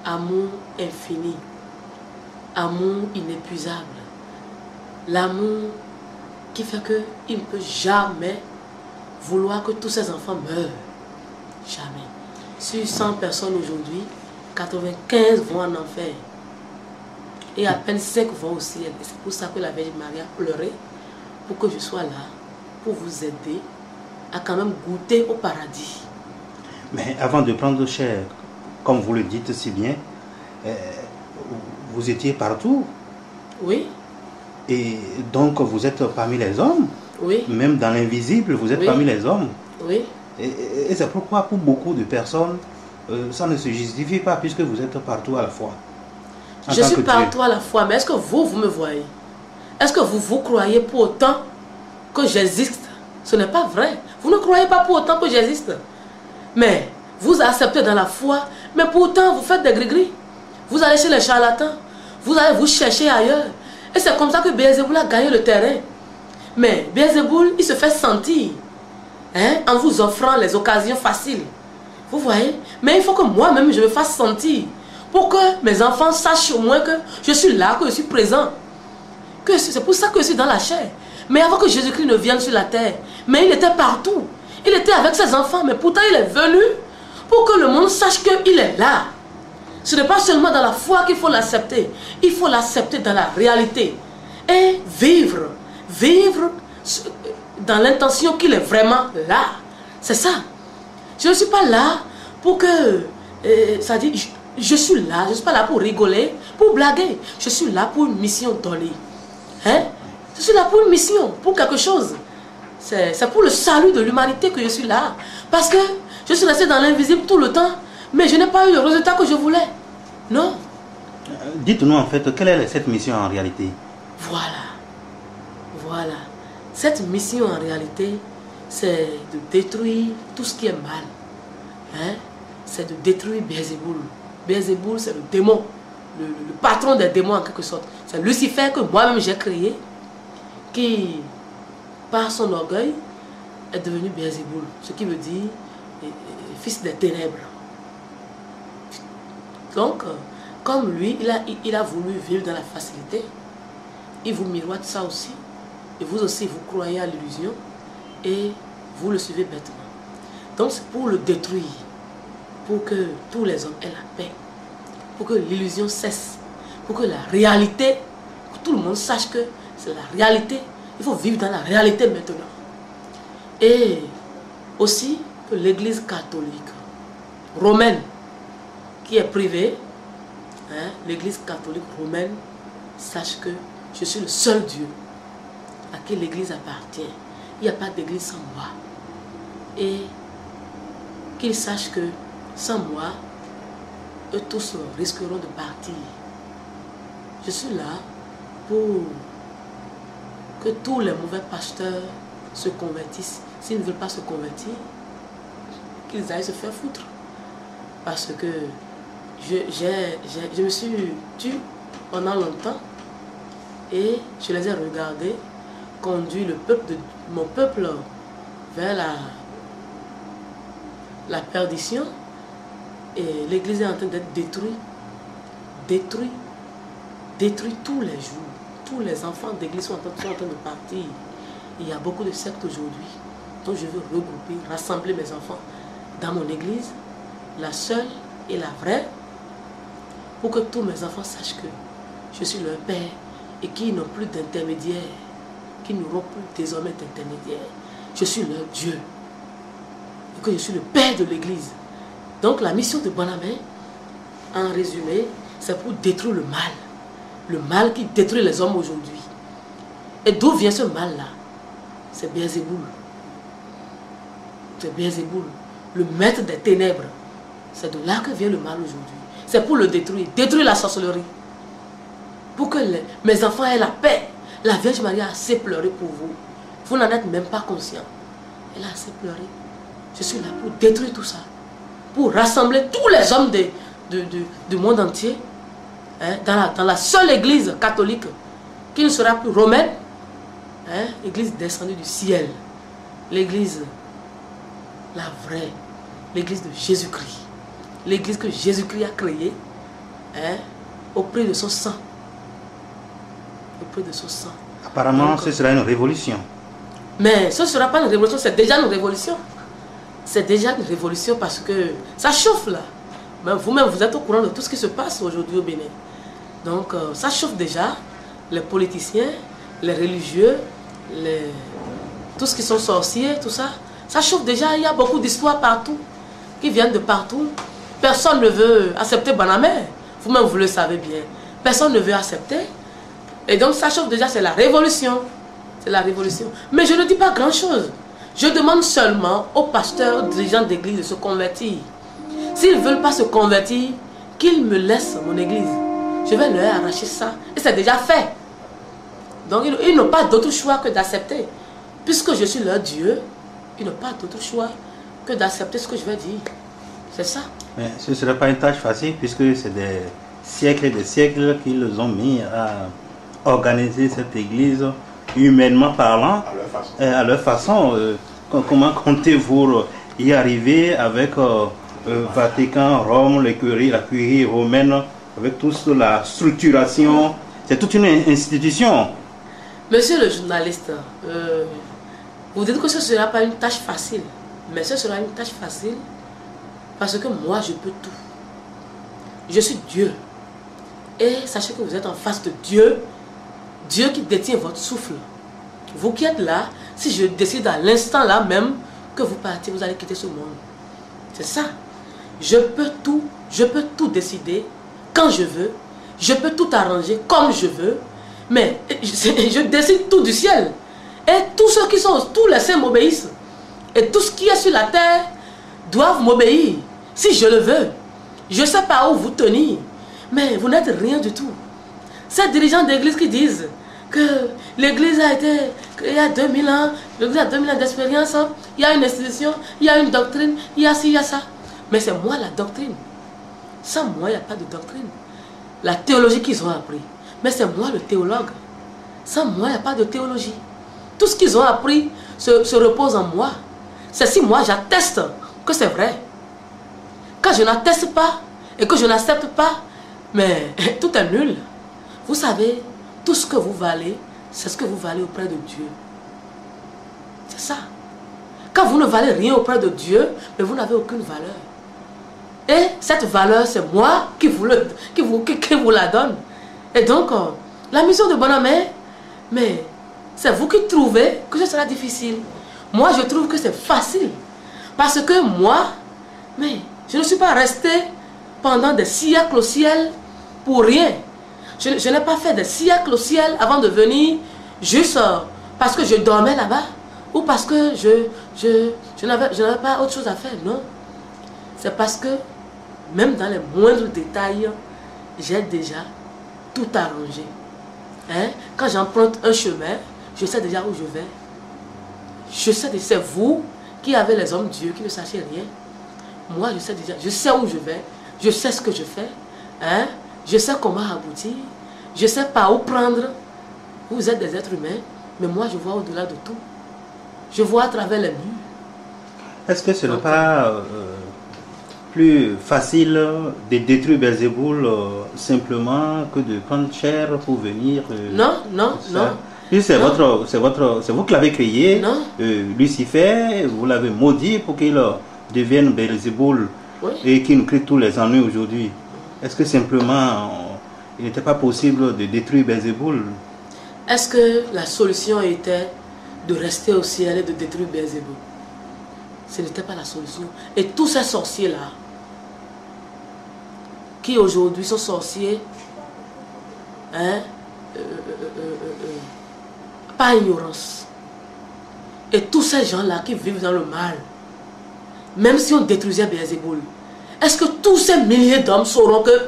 Amour infini. Amour inépuisable. L'amour qui fait qu'il ne peut jamais vouloir que tous ses enfants meurent. Jamais. Sur 100 personnes aujourd'hui, 95 vont en enfer. Et à peine 5 vont au ciel. Et c'est pour ça que la Vierge Marie a pleuré, pour que je sois là, pour vous aider à quand même goûter au paradis. Mais avant de prendre chair, comme vous le dites si bien, vous étiez partout. Oui. Et donc vous êtes parmi les hommes. Oui. Même dans l'invisible, vous êtes parmi les hommes. Oui. Et c'est pourquoi pour beaucoup de personnes, ça ne se justifie pas puisque vous êtes partout à la fois. Je suis partout à la fois, mais est-ce que vous me voyez? Est-ce que vous croyez pour autant que j'existe? Ce n'est pas vrai. Vous ne croyez pas pour autant que j'existe. Mais vous acceptez dans la foi, mais pourtant vous faites des gris-gris. Vous allez chez les charlatans, vous allez vous chercher ailleurs. Et c'est comme ça que Béelzéboul a gagné le terrain. Mais Béelzéboul, il se fait sentir en vous offrant les occasions faciles. Vous voyez? Mais il faut que moi-même je me fasse sentir. Pour que mes enfants sachent au moins que je suis là, que je suis présent. C'est pour ça que je suis dans la chair. Mais avant que Jésus-Christ ne vienne sur la terre, mais il était partout. Il était avec ses enfants, mais pourtant il est venu pour que le monde sache qu'il est là. Ce n'est pas seulement dans la foi qu'il faut l'accepter. Il faut l'accepter dans la réalité. Et vivre dans l'intention qu'il est vraiment là. C'est ça. Je ne suis pas là pour que... ça dit, je suis là, je ne suis pas là pour rigoler, pour blaguer. Je suis là pour une mission donnée. Je suis là pour une mission, pour quelque chose. C'est pour le salut de l'humanité que je suis là. Parce que je suis resté dans l'invisible tout le temps, mais je n'ai pas eu le résultat que je voulais. Non. Dites-nous en fait, quelle est cette mission en réalité? Voilà. Cette mission en réalité, c'est de détruire tout ce qui est mal. C'est de détruire Béelzéboul. Béelzéboul, c'est le démon, le patron des démons en quelque sorte. C'est Lucifer que moi-même j'ai créé, qui, par son orgueil, est devenu Béelzéboul. Ce qui veut dire fils des ténèbres. Donc, comme lui, il a voulu vivre dans la facilité, il vous miroite ça aussi. Et vous aussi, vous croyez à l'illusion et vous le suivez bêtement. Donc, c'est pour le détruire, pour que tous les hommes aient la paix, pour que l'illusion cesse, pour que la réalité, que tout le monde sache que c'est la réalité. Il faut vivre dans la réalité maintenant. Et aussi que l'Église catholique romaine, qui est privée, l'Église catholique romaine, sache que je suis le seul Dieu à qui l'église appartient. Il n'y a pas d'église sans moi. Et qu'ils sachent que sans moi, eux tous risqueront de partir. Je suis là pour que tous les mauvais pasteurs se convertissent. S'ils ne veulent pas se convertir, qu'ils aillent se faire foutre. Parce que je me suis tue pendant longtemps et je les ai regardés conduire mon peuple vers la perdition, et l'église est en train d'être détruite tous les jours. Tous les enfants d'église sont en train de partir. Il y a beaucoup de sectes aujourd'hui. Donc je veux regrouper, rassembler mes enfants dans mon église, la seule et la vraie, pour que tous mes enfants sachent que je suis leur père et qu'ils n'ont plus d'intermédiaire, qu'ils n'auront plus désormais d'intermédiaire. Je suis leur Dieu et que je suis le père de l'église. Donc la mission de Bonamé, en résumé, c'est pour détruire le mal. Le mal qui détruit les hommes aujourd'hui. Et d'où vient ce mal-là? C'est Béelzéboul. C'est Béelzéboul, le maître des ténèbres. C'est de là que vient le mal aujourd'hui. C'est pour le détruire. Détruire la sorcellerie. Pour que mes enfants aient la paix. La Vierge Marie a assez pleuré pour vous. Vous n'en êtes même pas conscient. Elle a assez pleuré. Je suis là pour détruire tout ça. Pour rassembler tous les hommes du monde entier. Hein, dans la seule église catholique qui ne sera plus romaine, hein, église descendue du ciel, l'église la vraie, l'église de Jésus-Christ, l'église que Jésus-Christ a créée, hein, au prix de son sang, au prix de son sang. Apparemment, donc, ce sera une révolution. Mais ce ne sera pas une révolution, c'est déjà une révolution. C'est déjà une révolution parce que ça chauffe là. Vous-même, vous êtes au courant de tout ce qui se passe aujourd'hui au Bénin. Donc, ça chauffe déjà. Les politiciens, les religieux, tous ceux qui sont sorciers, tout ça. Ça chauffe déjà. Il y a beaucoup d'histoires partout, qui viennent de partout. Personne ne veut accepter Bonamé. Vous-même, vous le savez bien. Personne ne veut accepter. Et donc, ça chauffe déjà. C'est la révolution. C'est la révolution. Mais je ne dis pas grand-chose. Je demande seulement aux pasteurs, dirigeants d'église de se convertir. S'ils ne veulent pas se convertir, qu'ils me laissent mon église. Je vais leur arracher ça. Et c'est déjà fait. Donc ils n'ont pas d'autre choix que d'accepter. Puisque je suis leur Dieu, ils n'ont pas d'autre choix que d'accepter ce que je vais dire. C'est ça. Mais ce ne serait pas une tâche facile puisque c'est des siècles et des siècles qu'ils ont mis à organiser cette église, humainement parlant, à leur façon. Comment comptez-vous y arriver avec Vatican, Rome, la curie romaine, avec toute la structuration? C'est toute une institution. Monsieur le journaliste, vous dites que ce ne sera pas une tâche facile, mais ce sera une tâche facile parce que moi je peux tout. Je suis Dieu. Et sachez que vous êtes en face de Dieu, Dieu qui détient votre souffle. Vous qui êtes là, si je décide à l'instant là même que vous partez, vous allez quitter ce monde. C'est ça. Je peux tout décider quand je veux. Je peux tout arranger comme je veux. Mais je décide tout du ciel. Et tous les saints m'obéissent. Et tout ce qui est sur la terre doivent m'obéir. Si je le veux. Je ne sais pas où vous tenir. Mais vous n'êtes rien du tout. Ces dirigeants d'église qui disent que l'église a été créée il y a 2000 ans, l'église a 2000 ans d'expérience, il y a une institution, il y a une doctrine, il y a ci, il y a ça. Mais c'est moi la doctrine. Sans moi, il n'y a pas de doctrine. La théologie qu'ils ont appris. Mais c'est moi le théologue. Sans moi, il n'y a pas de théologie. Tout ce qu'ils ont appris se repose en moi. C'est si moi j'atteste que c'est vrai. Quand je n'atteste pas et que je n'accepte pas, mais tout est nul. Vous savez, tout ce que vous valez, c'est ce que vous valez auprès de Dieu. C'est ça. Quand vous ne valez rien auprès de Dieu, mais vous n'avez aucune valeur. Et cette valeur, c'est moi qui vous la donne. Et donc, la mission de Bonamé, mais c'est vous qui trouvez que ce sera difficile. Moi, je trouve que c'est facile. Parce que moi, mais je ne suis pas resté pendant des siècles au ciel pour rien. Je n'ai pas fait des siècles au ciel avant de venir juste parce que je dormais là-bas, ou parce que je n'avais pas autre chose à faire. Non. C'est parce que, même dans les moindres détails, j'ai déjà tout arrangé. Hein? Quand j'emprunte un chemin, je sais déjà où je vais. Je sais déjà, c'est vous qui avez les hommes Dieu qui ne sachez rien. Moi, je sais déjà, je sais où je vais, je sais ce que je fais, hein? Je sais comment aboutir, je sais par où prendre. Vous êtes des êtres humains, mais moi, je vois au-delà de tout. Je vois à travers les murs. Est-ce que ce n'est pas plus facile de détruire Belzéboul simplement que de prendre chair pour venir Non. C'est vous qui l'avez créé, Lucifer, vous l'avez maudit pour qu'il devienne Belzéboul, oui, et qu'il nous crée tous les ennuis aujourd'hui. Est-ce que simplement il n'était pas possible de détruire Belzéboul? Est-ce que la solution était de rester au ciel et de détruire Belzéboul? Ce n'était pas la solution. Et tous ces sorciers-là, qui aujourd'hui sont sorciers, hein, par ignorance, et tous ces gens-là qui vivent dans le mal, même si on détruisait Belzéboul, est-ce que tous ces milliers d'hommes sauront qu'il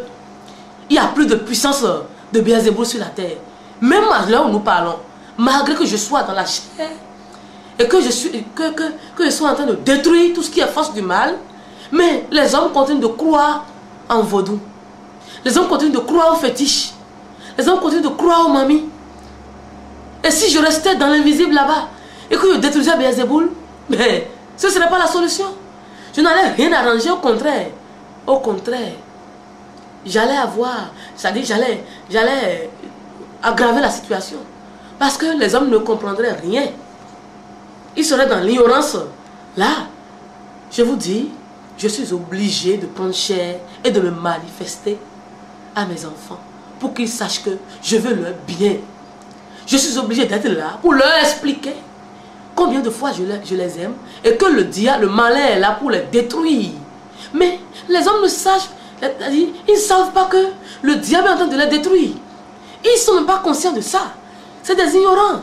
n'y a plus de puissance de Belzéboul sur la terre? Même à l'heure où nous parlons, malgré que je sois dans la chair, et que je sois en train de détruire tout ce qui est force du mal, mais les hommes continuent de croire en vaudou. Les hommes continuent de croire aux fétiches. Les hommes continuent de croire aux mamies. Et si je restais dans l'invisible là-bas, et que je détruisais Belzéboul, mais ce ne serait pas la solution. Je n'allais rien arranger, au contraire. Au contraire. J'allais avoir, c'est-à-dire j'allais aggraver la situation. Parce que les hommes ne comprendraient rien. Ils seraient dans l'ignorance. Là, je vous dis, je suis obligé de prendre chair et de me manifester à mes enfants pour qu'ils sachent que je veux leur bien. Je suis obligé d'être là pour leur expliquer combien de fois je les aime et que le diable, le malin est là pour les détruire. Mais les hommes ne sachent, ils ne savent pas que le diable est en train de les détruire. Ils ne sont même pas conscients de ça. C'est des ignorants.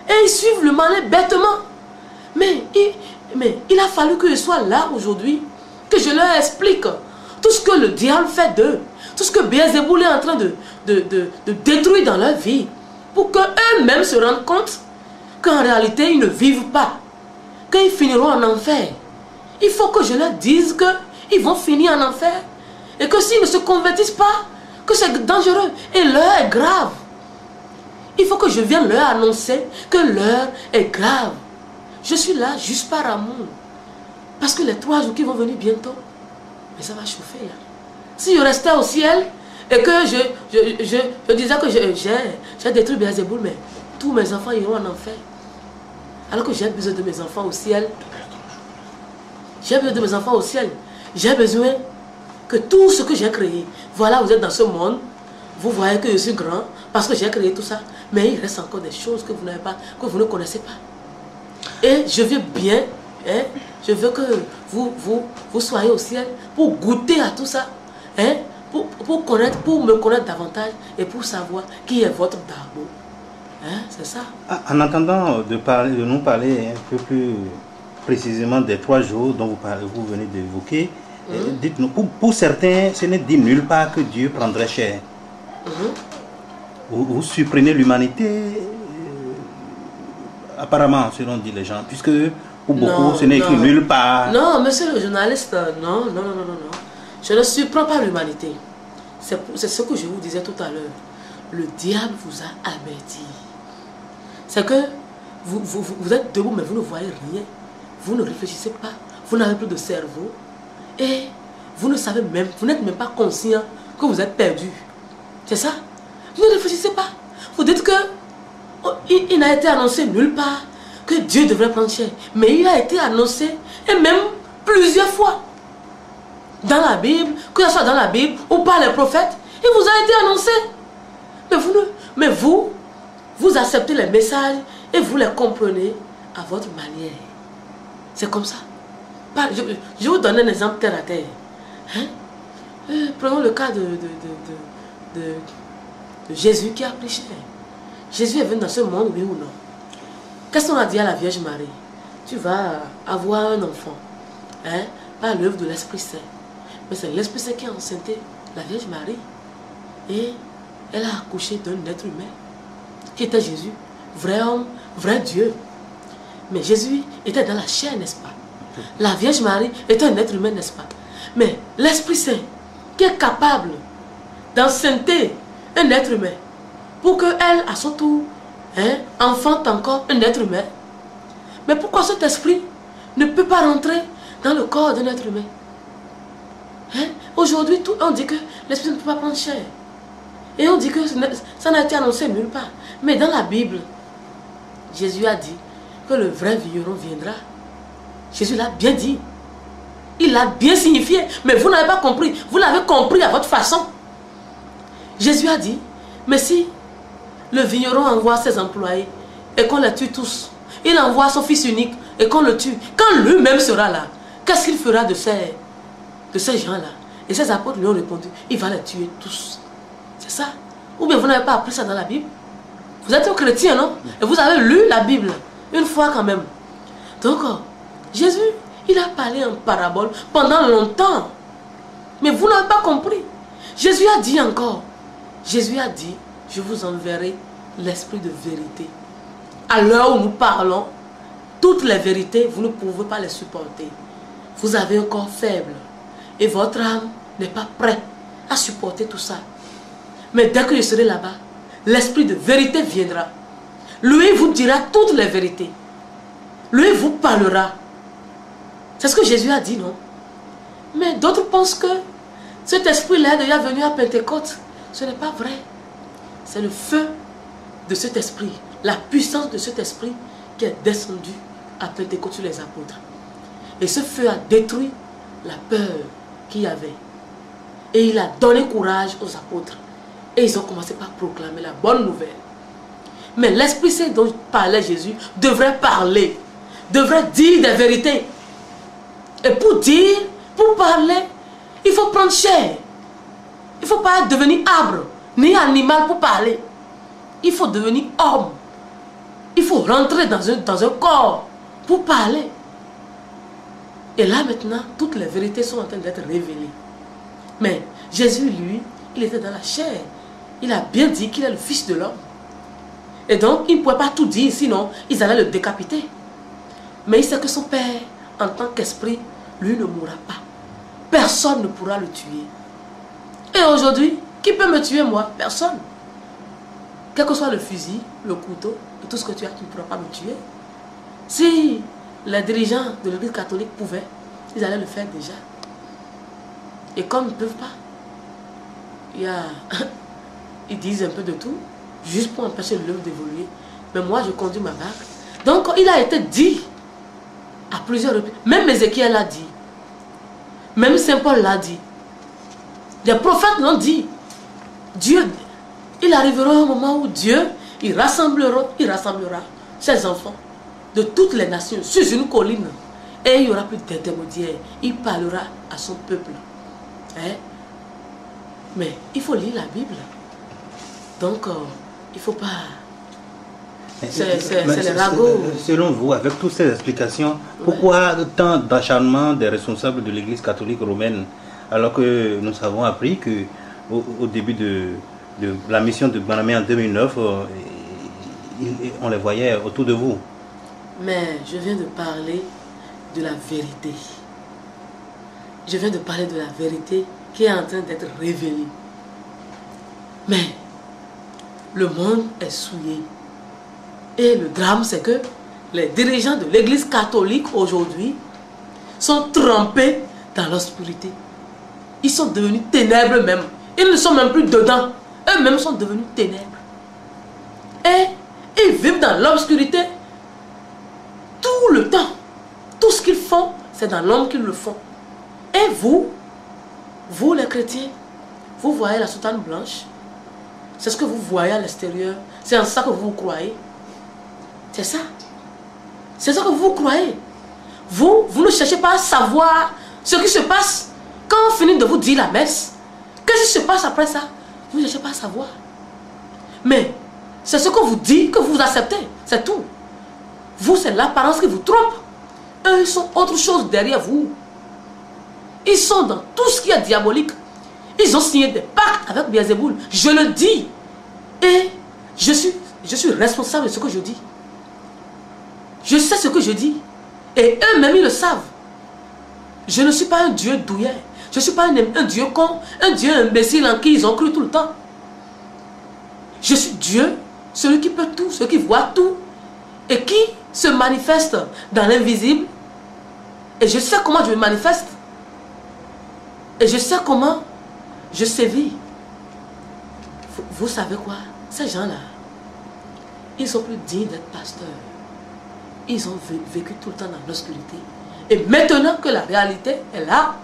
Et ils suivent le malin bêtement. Mais il a fallu que je sois là aujourd'hui, que je leur explique tout ce que le diable fait d'eux, tout ce que Belzéboul est en train de détruire dans leur vie, pour qu'eux-mêmes se rendent compte qu'en réalité, ils ne vivent pas, qu'ils finiront en enfer. Il faut que je leur dise qu'ils vont finir en enfer, et que s'ils ne se convertissent pas, que c'est dangereux, et l'heure est grave. Il faut que je vienne leur annoncer que l'heure est grave. Je suis là juste par amour. Parce que les 3 jours qui vont venir bientôt, mais ça va chauffer. Hein. Si je restais au ciel et que je disais que j'ai détruit Belzéboul, mais tous mes enfants iront en enfer. Alors que j'ai besoin de mes enfants au ciel. J'ai besoin de mes enfants au ciel. J'ai besoin que tout ce que j'ai créé, voilà, vous êtes dans ce monde, vous voyez que je suis grand parce que j'ai créé tout ça. Mais il reste encore des choses que vous n'avez pas, que vous ne connaissez pas. Et je veux bien, hein, je veux que vous soyez au ciel pour goûter à tout ça, hein, pour me connaître davantage et pour savoir qui est votre Darbo. Hein, c'est ça. En attendant de nous parler un peu plus précisément des 3 jours dont vous venez d'évoquer, dites-nous, pour certains, ce n'est dit nulle part que Dieu prendrait chair. Vous supprenez l'humanité, apparemment, selon dit les gens, puisque pour beaucoup, ce n'est écrit nulle part. Non, monsieur le journaliste, non. Je ne surprends pas l'humanité. C'est ce que je vous disais tout à l'heure. Le diable vous a averti. C'est que vous êtes debout, mais vous ne voyez rien. Vous ne réfléchissez pas. Vous n'avez plus de cerveau. Et vous ne savez même, vous n'êtes même pas conscient que vous êtes perdu. C'est ça? Vous ne réfléchissez pas. Vous dites que il n'a été annoncé nulle part que Dieu devrait prendre chair. Mais il a été annoncé, et même plusieurs fois. Dans la Bible, que ce soit dans la Bible ou par les prophètes, il vous a été annoncé. Mais vous acceptez les messages et vous les comprenez à votre manière. C'est comme ça. Je vais vous donner un exemple terre à terre. Hein? Prenons le cas de Jésus qui a pris chair. Jésus est venu dans ce monde, oui ou non? Qu'est-ce qu'on a dit à la Vierge Marie? Tu vas avoir un enfant, hein, par l'œuvre de l'Esprit Saint. Mais c'est l'Esprit Saint qui a enceinté la Vierge Marie. Et elle a accouché d'un être humain, qui était Jésus, vrai homme, vrai Dieu. Mais Jésus était dans la chair, n'est-ce pas? La Vierge Marie était un être humain, n'est-ce pas? Mais l'Esprit Saint, qui est capable d'enceinte un être humain, pour qu'elle, à son tour, hein, enfante encore un être humain. Mais pourquoi cet esprit ne peut pas rentrer dans le corps d'un être humain? Hein? Aujourd'hui, on dit que l'esprit ne peut pas prendre chair. Et on dit que ça n'a été annoncé nulle part. Mais dans la Bible, Jésus a dit que le vrai vigneron viendra. Jésus l'a bien dit. Il l'a bien signifié. Mais vous n'avez pas compris. Vous l'avez compris à votre façon. Jésus a dit, mais si le vigneron envoie ses employés et qu'on les tue tous, il envoie son fils unique et qu'on le tue, quand lui-même sera là, qu'est-ce qu'il fera de ces gens-là? Et ces apôtres lui ont répondu, il va les tuer tous. C'est ça. Ou bien vous n'avez pas appris ça dans la Bible? Vous êtes un chrétien, non? Et vous avez lu la Bible une fois quand même. Donc, Jésus, il a parlé en parabole pendant longtemps. Mais vous n'avez pas compris. Jésus a dit encore, Jésus a dit, je vous enverrai l'esprit de vérité. À l'heure où nous parlons, toutes les vérités, vous ne pouvez pas les supporter. Vous avez un corps faible et votre âme n'est pas prête à supporter tout ça. Mais dès que je serai là-bas, l'esprit de vérité viendra. Lui vous dira toutes les vérités. Lui vous parlera. C'est ce que Jésus a dit, non? Mais d'autres pensent que cet esprit-là est déjà venu à Pentecôte. Ce n'est pas vrai. C'est le feu de cet esprit, la puissance de cet esprit qui est descendu à Pentecôte sur les apôtres. Et ce feu a détruit la peur qu'il y avait. Et il a donné courage aux apôtres. Et ils ont commencé par proclamer la bonne nouvelle. Mais l'Esprit Saint dont parlait Jésus devrait parler, devrait dire des vérités. Et pour dire, pour parler, il faut prendre chair. Il ne faut pas devenir arbre, ni animal pour parler. Il faut devenir homme. Il faut rentrer dans un corps pour parler. Et là maintenant, toutes les vérités sont en train d'être révélées. Mais Jésus, lui, il était dans la chair. Il a bien dit qu'il est le Fils de l'homme. Et donc, il ne pouvait pas tout dire, sinon, ils allaient le décapiter. Mais il sait que son Père, en tant qu'esprit, lui ne mourra pas. Personne ne pourra le tuer. Et aujourd'hui, qui peut me tuer, moi? Personne. Quel que soit le fusil, le couteau, et tout ce que tu as, tu ne pourras pas me tuer. Si les dirigeants de l'Église catholique pouvaient, ils allaient le faire déjà. Et comme ils ne peuvent pas, ils disent un peu de tout, juste pour empêcher l'œuvre d'évoluer. Mais moi, je conduis ma barque. Donc, il a été dit à plusieurs reprises. Même Ézéchiel l'a dit. Même Saint Paul l'a dit. Les prophètes l'ont dit. Dieu, il arrivera un moment où Dieu, il rassemblera ses enfants de toutes les nations sur une colline. Et il n'y aura plus d'intermédiaire. Il parlera à son peuple. Hein? Mais il faut lire la Bible. Donc, il ne faut pas... C'est les ragots. Selon vous, avec toutes ces explications, pourquoi tant d'acharnement des responsables de l'Église catholique romaine, alors que nous avons appris qu'au début de la mission de Banamé en 2009, on les voyait autour de vous? Mais je viens de parler de la vérité. Je viens de parler de la vérité qui est en train d'être révélée. Mais le monde est souillé. Et le drame, c'est que les dirigeants de l'Église catholique aujourd'hui sont trempés dans l'obscurité. Ils sont devenus ténèbres même. Ils ne sont même plus dedans. Eux-mêmes sont devenus ténèbres. Et ils vivent dans l'obscurité tout le temps. Tout ce qu'ils font, c'est dans l'homme qu'ils le font. Et vous les chrétiens, vous voyez la soutane blanche. C'est ce que vous voyez à l'extérieur. C'est en ça que vous croyez. C'est ça. C'est ça que vous croyez. Vous ne cherchez pas à savoir ce qui se passe quand on finit de vous dire la messe. Qu'est-ce qui se passe après ça? Vous ne cherchez pas à savoir. Mais c'est ce que vous dites que vous acceptez. C'est tout. Vous, c'est l'apparence qui vous trompe. Eux, ils sont autre chose derrière vous. Ils sont dans tout ce qui est diabolique. Ils ont signé des pactes avec Beelzéboul. Je le dis. Et je suis responsable de ce que je dis. Je sais ce que je dis. Et eux-mêmes, ils le savent. Je ne suis pas un Dieu douillet. Je ne suis pas un Dieu con, un Dieu imbécile en qui ils ont cru tout le temps. Je suis Dieu, celui qui peut tout, celui qui voit tout, et qui se manifeste dans l'invisible. Et je sais comment je me manifeste. Et je sais comment je sévis. Vous savez quoi? Ces gens-là, ils sont plus dignes d'être pasteurs. Ils ont vécu tout le temps dans l'obscurité. Et maintenant que la réalité est là,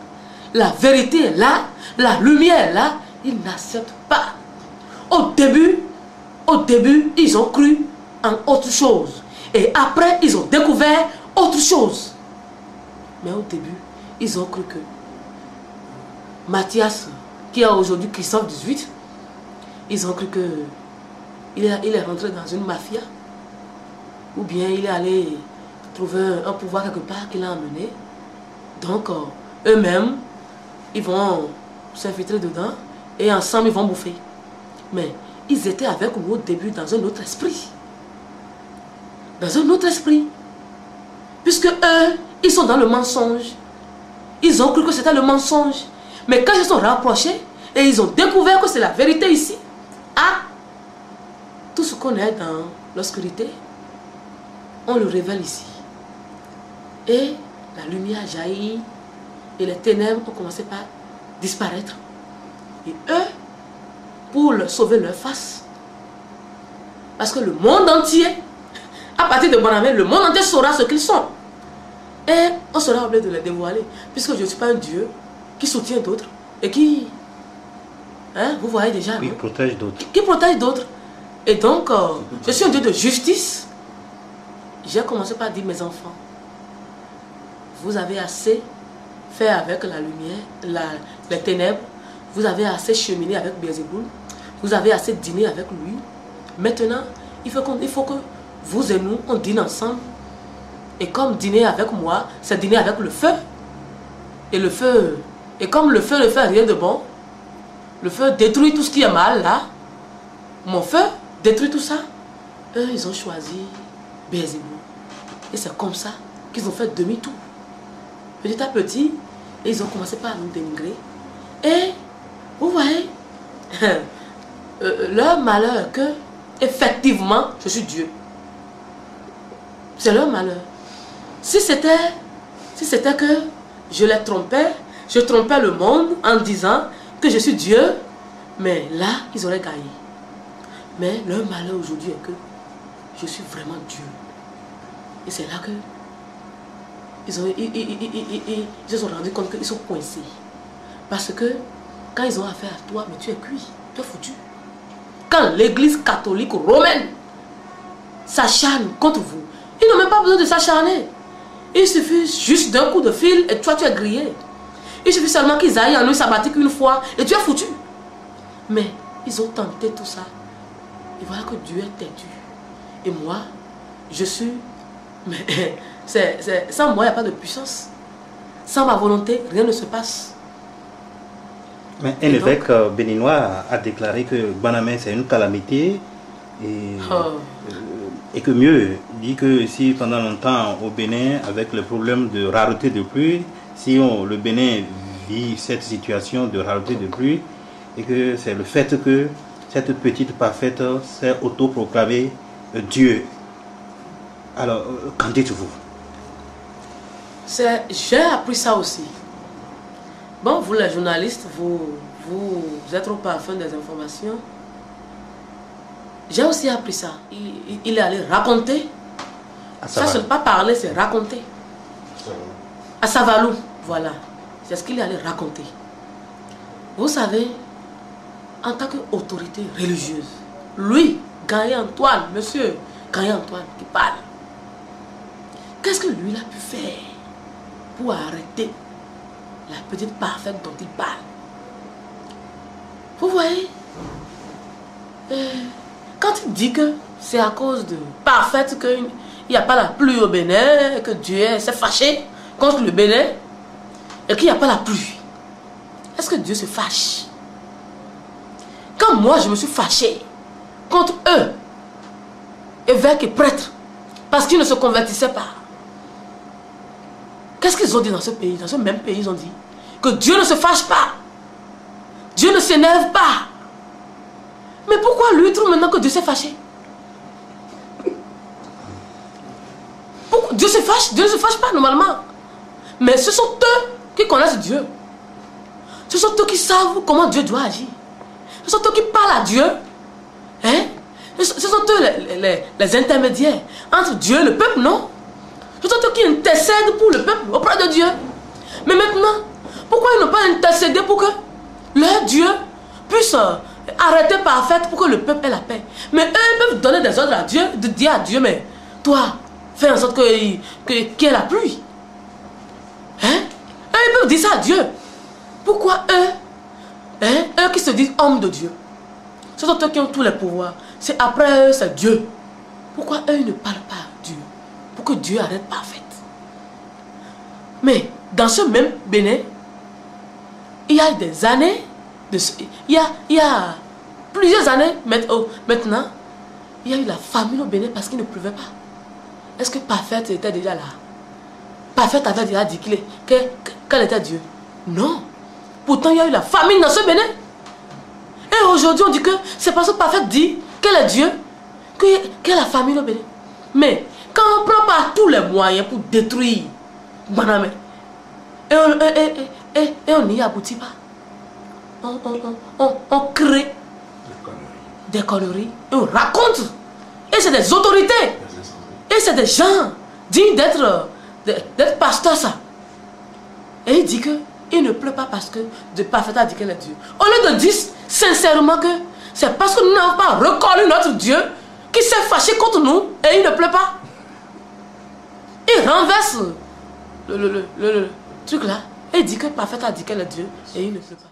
la vérité est là, la lumière est là, ils n'acceptent pas. Au début, ils ont cru en autre chose. Et après, ils ont découvert autre chose. Mais au début, ils ont cru que Matthias, qui a aujourd'hui Christophe 18, ils ont cru que il est rentré dans une mafia. Ou bien il est allé trouver un pouvoir quelque part qu'il a emmené. Donc, eux-mêmes, ils vont s'infiltrer dedans et ensemble, ils vont bouffer. Mais ils étaient avec nous au début dans un autre esprit. Dans un autre esprit. Puisque eux, ils sont dans le mensonge. Ils ont cru que c'était le mensonge. Mais quand ils se sont rapprochés et ils ont découvert que c'est la vérité ici, tout ce qu'on est dans l'obscurité, on le révèle ici. Et la lumière jaillit et les ténèbres ont commencé par disparaître. Et eux, pour sauver leur face, parce que le monde entier, à partir de Bonamé, le monde entier saura ce qu'ils sont. Et on sera obligé de les dévoiler, puisque je ne suis pas un Dieu qui soutient d'autres et qui, vous voyez déjà, qui protège d'autres. Qui protège d'autres. Et donc, je suis un Dieu de justice. J'ai commencé par dire, mes enfants, vous avez assez fait avec la lumière, les ténèbres, vous avez assez cheminé avec Beelzéboul, vous avez assez dîné avec lui. Maintenant, il faut que vous et nous, on dîne ensemble. Et comme dîner avec moi, c'est dîner avec le feu. Et le feu, et comme le feu ne fait rien de bon, le feu détruit tout ce qui est mal là, mon feu détruit tout ça. Eux, ils ont choisi Beelzéboul. Et c'est comme ça qu'ils ont fait demi-tour. Petit à petit, ils ont commencé par nous dénigrer. Et vous voyez, leur malheur que, effectivement, je suis Dieu. C'est leur malheur. Si c'était que je les trompais, je trompais le monde en disant que je suis Dieu, mais là, ils auraient gagné. Mais leur malheur aujourd'hui est que je suis vraiment Dieu. Et c'est là que ils se sont rendus compte qu'ils sont coincés. Parce que quand ils ont affaire à toi, mais tu es cuit, tu es foutu. Quand l'église catholique romaine s'acharne contre vous, ils n'ont même pas besoin de s'acharner. Il suffit juste d'un coup de fil et toi tu es grillé. Il suffit seulement qu'ils aillent en nuit sabbatique une fois et tu es foutu. Mais ils ont tenté tout ça. Et voilà que Dieu est têtu. Et moi, je suis... Mais sans moi, il n'y a pas de puissance. Sans ma volonté, rien ne se passe. Mais un évêque béninois a déclaré que Bonamé c'est une calamité et que mieux, il dit que si pendant longtemps au Bénin, avec le problème de rareté de pluie, si le Bénin vit cette situation de rareté de pluie, et que c'est le fait que cette petite parfaite s'est autoproclamée Dieu. Alors, qu'en dites-vous? J'ai appris ça aussi. Bon, vous les journalistes, vous êtes au parfum des informations. J'ai aussi appris ça. Il est allé raconter. Ça, ce n'est pas parler, c'est raconter. À Savalou, voilà. C'est ce qu'il est allé raconter. Vous savez, en tant qu'autorité religieuse, lui, Gagné-Antoine, monsieur Gagné-Antoine qui parle, qu'est-ce que lui a pu faire pour arrêter la petite parfaite dont il parle? Vous voyez, quand il dit que c'est à cause de parfaite qu'il n'y a pas la pluie au Bénin, que Dieu s'est fâché contre le Bénin et qu'il n'y a pas la pluie. Est-ce que Dieu se fâche? Quand moi je me suis fâché contre eux, évêques et prêtres, parce qu'ils ne se convertissaient pas, qu'est-ce qu'ils ont dit dans ce pays? Dans ce même pays, ils ont dit que Dieu ne se fâche pas. Dieu ne s'énerve pas. Mais pourquoi lui trouve maintenant que Dieu s'est fâché? Pourquoi Dieu se fâche? Dieu ne se fâche pas normalement. Mais ce sont eux qui connaissent Dieu. Ce sont eux qui savent comment Dieu doit agir. Ce sont eux qui parlent à Dieu. Hein? Ce sont eux les intermédiaires entre Dieu et le peuple, non? Ce sont eux qui intercèdent pour le peuple auprès de Dieu. Mais maintenant, pourquoi ils n'ont pas intercédé pour que leur Dieu puisse arrêter parfaite pour que le peuple ait la paix? Mais eux, ils peuvent donner des ordres à Dieu, de dire à Dieu, mais toi, fais en sorte qu'il y ait la pluie. Hein? Eux, ils peuvent dire ça à Dieu. Pourquoi eux, eux qui se disent hommes de Dieu, ce sont eux qui ont tous les pouvoirs. C'est après eux, c'est Dieu. Pourquoi eux, ils ne parlent pas à Dieu pour que Dieu arrête parfaite? Mais dans ce même Bénin, il y a des années, il y a plusieurs années maintenant, il y a eu la famine au Bénin parce qu'il ne pleuvait pas. Est-ce que Parfaite était déjà là? Parfaite avait déjà dit qu'elle était Dieu. Non. Pourtant, il y a eu la famine dans ce Bénin. Et aujourd'hui, on dit que c'est parce que Parfaite dit qu'elle est Dieu qu'il y a la famine au Bénin. Mais quand on prend pas tous les moyens pour détruire Banamé, et on n'y aboutit pas, on crée des conneries, et on raconte. Et c'est des autorités. Et c'est des gens dignes d'être pasteurs, ça. Et il dit que il ne pleut pas parce que de Parfaite a dit qu'elle est Dieu. Au lieu de dire sincèrement que c'est parce que nous n'avons pas reconnu notre Dieu qui s'est fâché contre nous et il ne pleut pas. Il renverse le truc là et il dit que Parfaite a dit qu'elle est Dieu et il ne pleut pas.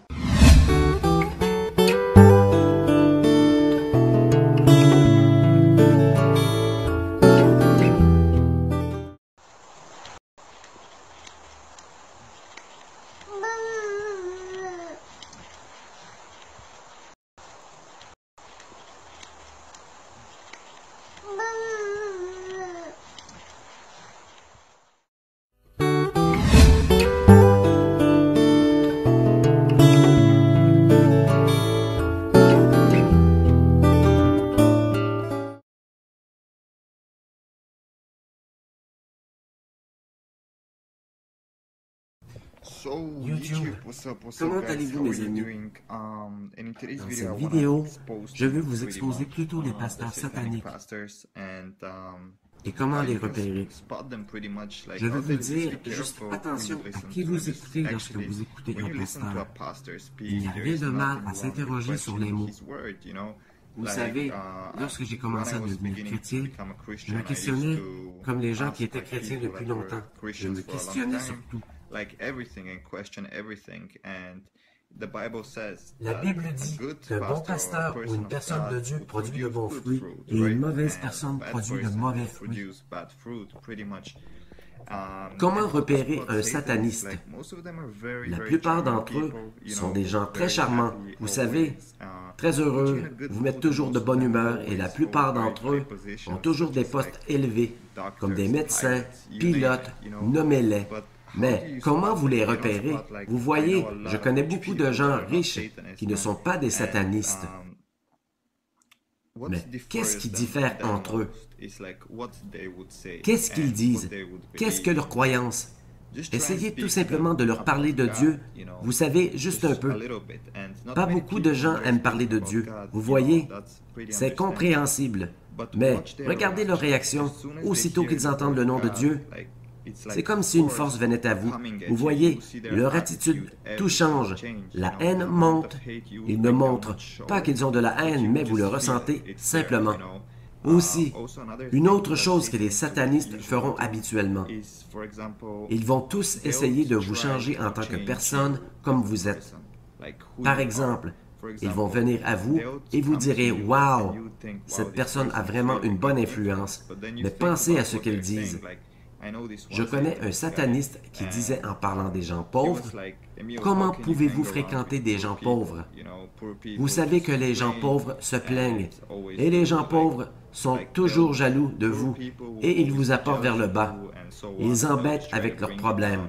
YouTube, comment allez-vous mes amis? Dans cette vidéo, je vais vous exposer plutôt les pasteurs sataniques et comment les repérer. Je vais vous dire juste attention à qui vous écoutez lorsque vous écoutez un pasteur. Il n'y a rien de mal à s'interroger sur les mots. Vous savez, lorsque j'ai commencé à devenir chrétien, je me questionnais comme les gens qui étaient chrétiens depuis longtemps. Je me questionnais sur tout. La Bible dit qu'un bon pasteur ou une personne de Dieu produit de bons fruits et une mauvaise personne produit de mauvais fruits. Comment repérer un sataniste? La plupart d'entre eux sont des gens très charmants, vous savez, très heureux, vous mettent toujours de bonne humeur et la plupart d'entre eux ont toujours des postes élevés, comme des médecins, pilotes, nommez-les. Mais comment vous les repérez? Vous voyez, je connais beaucoup de gens riches qui ne sont pas des satanistes. Mais qu'est-ce qui diffère entre eux? Qu'est-ce qu'ils disent? Qu'est-ce que leur croyance? Essayez tout simplement de leur parler de Dieu. Vous savez, juste un peu. Pas beaucoup de gens aiment parler de Dieu. Vous voyez, c'est compréhensible. Mais regardez leur réaction aussitôt qu'ils entendent le nom de Dieu. C'est comme si une force venait à vous. Vous voyez, leur attitude, tout change. La haine monte. Ils ne montrent pas qu'ils ont de la haine, mais vous le ressentez simplement. Aussi, une autre chose que les satanistes feront habituellement. Ils vont tous essayer de vous changer en tant que personne comme vous êtes. Par exemple, Ils vont venir à vous et vous direz « Wow, cette personne a vraiment une bonne influence. » Mais pensez à ce qu'ils disent. Je connais un sataniste qui disait en parlant des gens pauvres, « Comment pouvez-vous fréquenter des gens pauvres? Vous savez que les gens pauvres se plaignent, et les gens pauvres sont toujours jaloux de vous, et ils vous apportent vers le bas. Ils embêtent avec leurs problèmes. »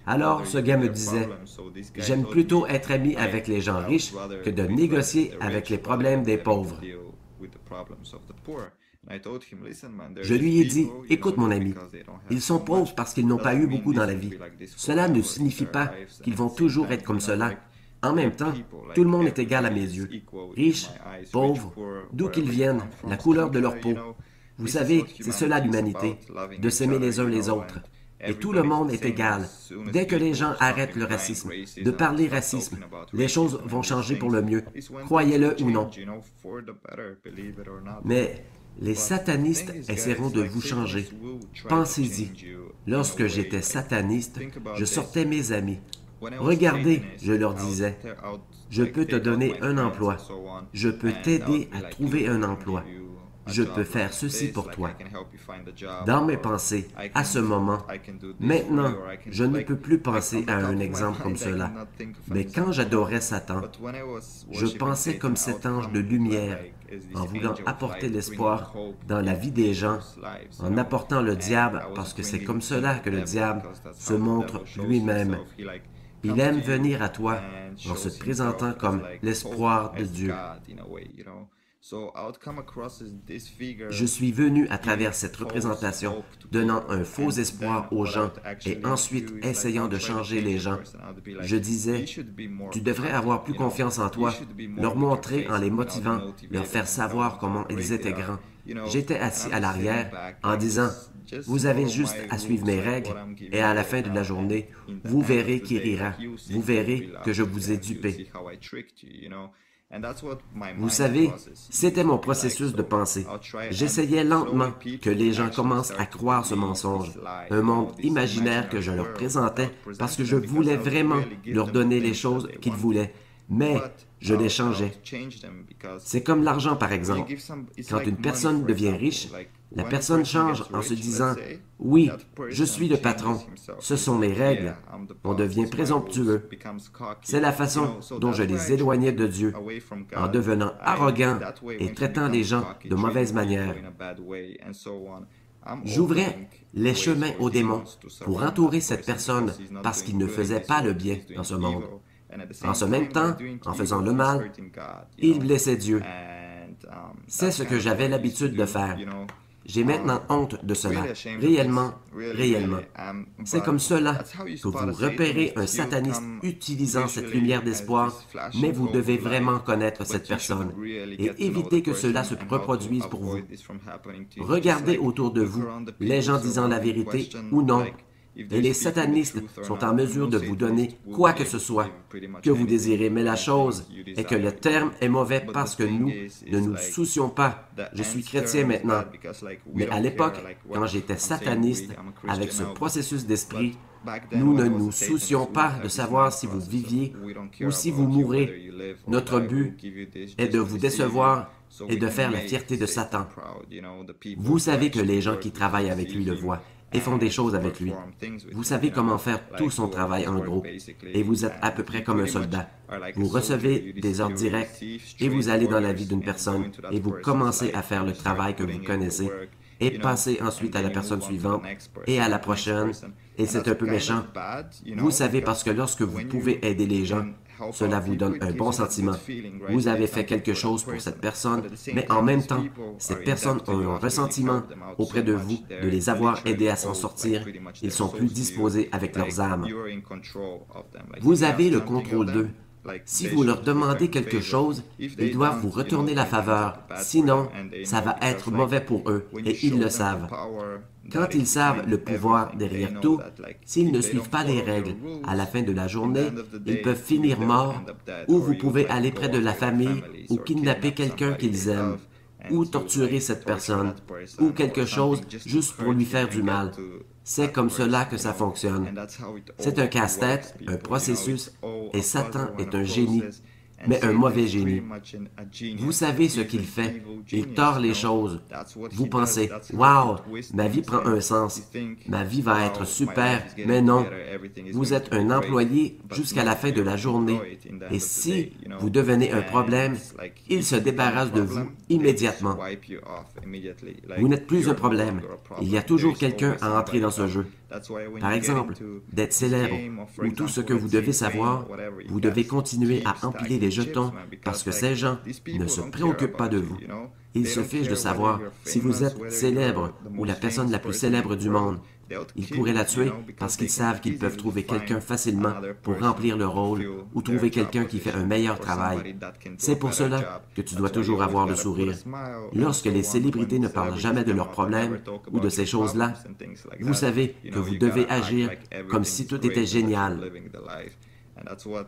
Alors, ce gars me disait, « J'aime plutôt être ami avec les gens riches que de négocier avec les problèmes des pauvres. » Je lui ai dit, « Écoute mon ami, ils sont pauvres parce qu'ils n'ont pas eu beaucoup dans la vie. Cela ne signifie pas qu'ils vont toujours être comme cela. En même temps, tout le monde est égal à mes yeux. Riches, pauvres, d'où qu'ils viennent, la couleur de leur peau. Vous savez, c'est cela l'humanité, de s'aimer les uns les autres. Et tout le monde est égal. Dès que les gens arrêtent le racisme, de parler racisme, les choses vont changer pour le mieux, croyez-le ou non. Mais les satanistes essaieront de vous changer. Pensez-y. Lorsque j'étais sataniste, je sortais mes amis. Regardez, je leur disais, je peux te donner un emploi. Je peux t'aider à trouver un emploi. Je peux faire ceci pour toi. Dans mes pensées, à ce moment, maintenant, je ne peux plus penser à un exemple comme cela. Mais quand j'adorais Satan, je pensais comme cet ange de lumière, en voulant apporter l'espoir dans la vie des gens, en apportant le diable, parce que c'est comme cela que le diable se montre lui-même. Il aime venir à toi en se présentant comme l'espoir de Dieu. Je suis venu à travers cette représentation, donnant un faux espoir aux gens et ensuite essayant de changer les gens. Je disais, tu devrais avoir plus confiance en toi, leur montrer en les motivant, leur faire savoir comment ils étaient grands. J'étais assis à l'arrière en disant, vous avez juste à suivre mes règles et à la fin de la journée, vous verrez qui rira, vous verrez que je vous ai dupé. Vous savez, c'était mon processus de pensée. J'essayais lentement que les gens commencent à croire ce mensonge, un monde imaginaire que je leur présentais parce que je voulais vraiment leur donner les choses qu'ils voulaient, mais je les changeais. C'est comme l'argent, par exemple. Quand une personne devient riche, la personne change en se disant « Oui, je suis le patron, ce sont mes règles. » On devient présomptueux. C'est la façon dont je les éloignais de Dieu, en devenant arrogant et traitant les gens de mauvaise manière. J'ouvrais les chemins aux démons pour entourer cette personne parce qu'il ne faisait pas le bien dans ce monde. En ce même temps, en faisant le mal, il blessait Dieu. C'est ce que j'avais l'habitude de faire. J'ai maintenant honte de cela, réellement. C'est comme cela que vous repérez un sataniste utilisant cette lumière d'espoir, mais vous devez vraiment connaître cette personne et éviter que cela se reproduise pour vous. Regardez autour de vous, les gens disant la vérité ou non, et les satanistes sont en mesure de vous donner quoi que ce soit que vous désirez. Mais la chose est que le terme est mauvais parce que nous ne nous soucions pas. Je suis chrétien maintenant. Mais à l'époque, quand j'étais sataniste, avec ce processus d'esprit, nous ne nous soucions pas de savoir si vous viviez ou si vous mourrez. Notre but est de vous décevoir et de faire la fierté de Satan. Vous savez que les gens qui travaillent avec lui le voient et font des choses avec lui. Vous savez comment faire tout son travail en gros, et vous êtes à peu près comme un soldat. Vous recevez des ordres directs, et vous allez dans la vie d'une personne, et vous commencez à faire le travail que vous connaissez, et passez ensuite à la personne suivante, et à la prochaine, et c'est un peu méchant. Vous savez parce que lorsque vous pouvez aider les gens, cela vous donne un bon sentiment. Vous avez fait quelque chose pour cette personne, mais en même temps, ces personnes ont un ressentiment auprès de vous de les avoir aidés à s'en sortir. Ils sont plus disposés avec leurs âmes. Vous avez le contrôle d'eux. Si vous leur demandez quelque chose, ils doivent vous retourner la faveur. Sinon, ça va être mauvais pour eux, et ils le savent. Quand ils savent le pouvoir derrière tout, s'ils ne suivent pas les règles, à la fin de la journée, ils peuvent finir morts, ou vous pouvez aller près de la famille, ou kidnapper quelqu'un qu'ils aiment, ou torturer cette personne, ou quelque chose juste pour lui faire du mal. C'est comme cela que ça fonctionne. C'est un casse-tête, un processus, et Satan est un génie. mais un mauvais génie. Vous savez ce qu'il fait. Il tord les choses. Vous pensez, « Wow, ma vie prend un sens. Ma vie va être super. » Mais non, vous êtes un employé jusqu'à la fin de la journée. Et si vous devenez un problème, il se débarrasse de vous immédiatement. Vous n'êtes plus un problème. Il y a toujours quelqu'un à entrer dans ce jeu. Par exemple, d'être célèbre ou tout ce que vous devez savoir, vous devez continuer à empiler les jetons parce que ces gens ne se préoccupent pas de vous. Ils se fichent de savoir si vous êtes célèbre ou la personne la plus célèbre du monde. Ils pourraient la tuer parce qu'ils savent qu'ils peuvent trouver quelqu'un facilement pour remplir le rôle ou trouver quelqu'un qui fait un meilleur travail. C'est pour cela que tu dois toujours avoir le sourire. Lorsque les célébrités ne parlent jamais de leurs problèmes ou de ces choses-là, vous savez que vous devez agir comme si tout était génial.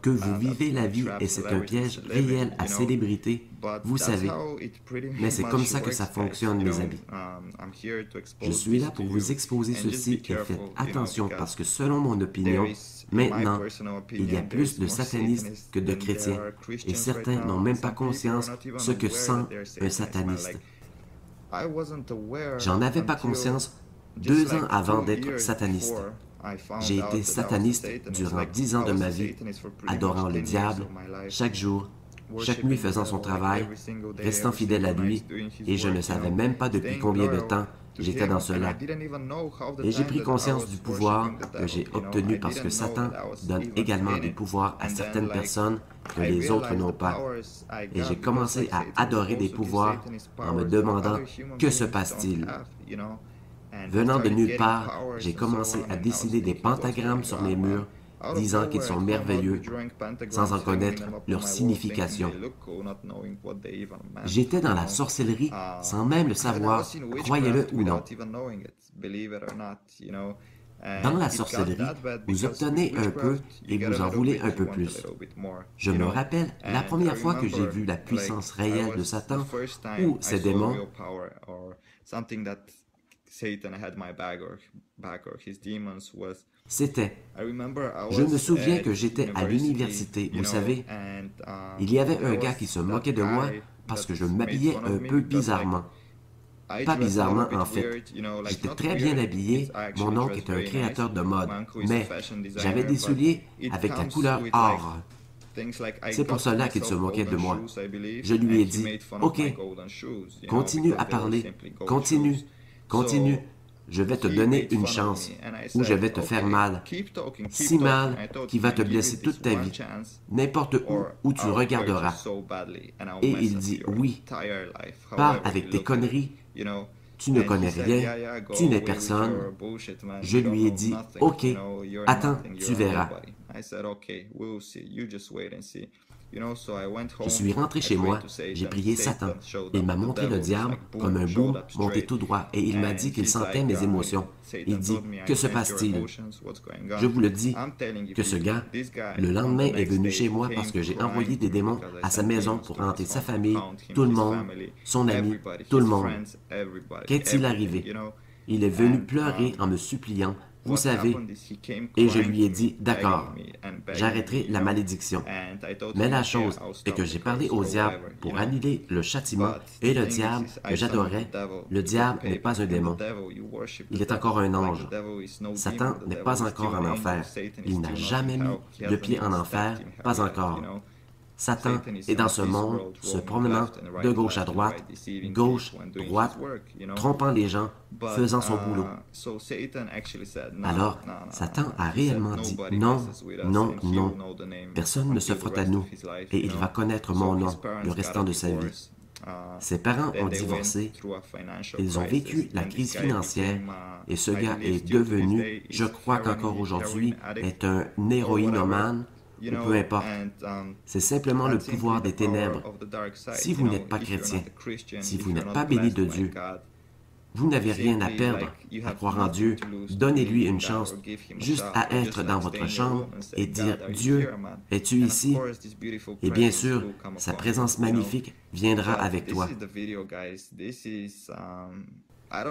Que vous vivez la vie et c'est un piège réel à célébrité, vous savez. Mais c'est comme ça que ça fonctionne, mes amis. Je suis là pour vous exposer ceci et faites attention parce que selon mon opinion, maintenant, il y a plus de satanistes que de chrétiens et certains n'ont même pas conscience ce que sent un sataniste. J'en avais pas conscience 2 ans avant d'être sataniste. J'ai été sataniste durant 10 ans de ma vie, adorant le diable, chaque jour, chaque nuit faisant son travail, restant fidèle à lui, et je ne savais même pas depuis combien de temps j'étais dans cela. Et j'ai pris conscience du pouvoir que j'ai obtenu parce que Satan donne également des pouvoirs à certaines personnes que les autres n'ont pas. Et j'ai commencé à adorer des pouvoirs en me demandant « Que se passe-t-il » Venant de nulle part, j'ai commencé à dessiner des pentagrammes sur les murs, disant qu'ils sont merveilleux, sans en connaître leur signification. J'étais dans la sorcellerie sans même le savoir, croyez-le ou non. Dans la sorcellerie, vous obtenez un peu et vous en voulez un peu plus. Je me rappelle la première fois que j'ai vu la puissance réelle de Satan ou ses démons. C'était, je me souviens que j'étais à l'université, vous savez, il y avait un gars qui se moquait de moi parce que je m'habillais un peu bizarrement. Pas bizarrement, en fait. J'étais très bien habillé, mon oncle est un créateur de mode, mais j'avais des souliers avec la couleur or. C'est pour cela qu'il se moquait de moi. Je lui ai dit, « Ok, continue à parler, continue. Continue, je vais te donner une chance, ou je vais te faire mal. Si mal qu'il va te blesser toute ta vie, n'importe où tu regarderas. » Et il dit, « Oui, pars avec tes conneries, tu ne connais rien, tu n'es personne. » Je lui ai dit, « Ok, attends, tu verras. » Je suis rentré chez moi, j'ai prié Satan. Il m'a montré le diable comme un boom monté tout droit et il m'a dit qu'il sentait mes émotions. Il dit, « Que se passe-t-il? » Je vous le dis, que ce gars, le lendemain est venu chez moi parce que j'ai envoyé des démons à sa maison pour hanter sa famille, tout le monde, son ami, tout le monde. Qu'est-il arrivé? Il est venu pleurer en me suppliant. Vous savez, et je lui ai dit, d'accord, j'arrêterai la malédiction. Mais la chose est que j'ai parlé au diable pour annuler le châtiment et le diable que j'adorais, le diable n'est pas un démon. Il est encore un ange. Satan n'est pas encore en enfer. Il n'a jamais mis le pied en enfer, pas encore. Satan est dans ce monde, se promenant de gauche à droite, gauche, droite, trompant les gens, faisant son boulot. Alors, Satan a réellement dit « Non, non, non, personne ne se frotte à nous, et il va connaître mon nom le restant de sa vie. » Ses parents ont divorcé, ils ont vécu la crise financière, et ce gars est devenu, je crois qu'encore aujourd'hui, est un héroïnomane, ou peu importe. C'est simplement le pouvoir des ténèbres. Si vous n'êtes pas chrétien, si vous n'êtes pas béni de Dieu, vous n'avez rien à perdre à croire en Dieu. Donnez-lui une chance, juste à être dans votre chambre et dire « Dieu, es-tu ici? » Et bien sûr, sa présence magnifique viendra avec toi.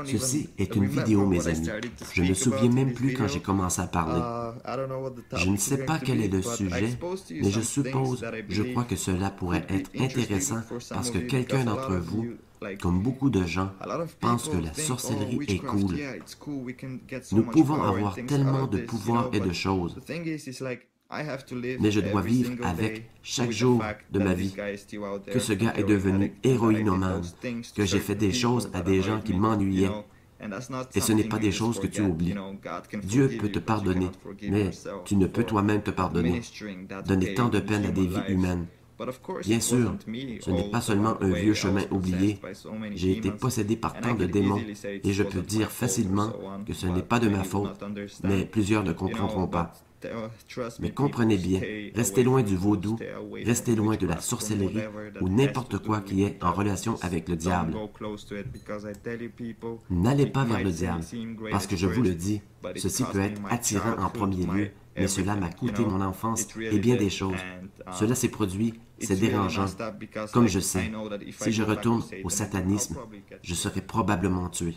Ceci est une vidéo, mes amis. Je ne me souviens même plus quand j'ai commencé à parler. Je ne sais pas quel est le sujet, mais je crois que cela pourrait être intéressant parce que quelqu'un d'entre vous, comme beaucoup de gens, pense que la sorcellerie est cool. Nous pouvons avoir tellement de pouvoirs et de choses. Mais je dois vivre avec chaque jour de ma vie que ce gars est devenu héroïnomane, que j'ai fait des choses à des gens qui m'ennuyaient. Et ce n'est pas des choses que tu oublies. Dieu peut te pardonner, mais tu ne peux toi-même te pardonner. Donner tant de peine à des vies humaines. Bien sûr, ce n'est pas seulement un vieux chemin oublié. J'ai été possédé par tant de démons et je peux dire facilement que ce n'est pas de ma faute, mais plusieurs ne comprendront pas. Mais comprenez bien, restez loin du vaudou, restez loin de la sorcellerie ou n'importe quoi qui est en relation avec le diable. N'allez pas vers le diable, parce que je vous le dis, ceci peut être attirant en premier lieu, mais cela m'a coûté mon enfance et bien des choses. Cela s'est produit, c'est dérangeant. Comme je sais, si je retourne au satanisme, je serai probablement tué.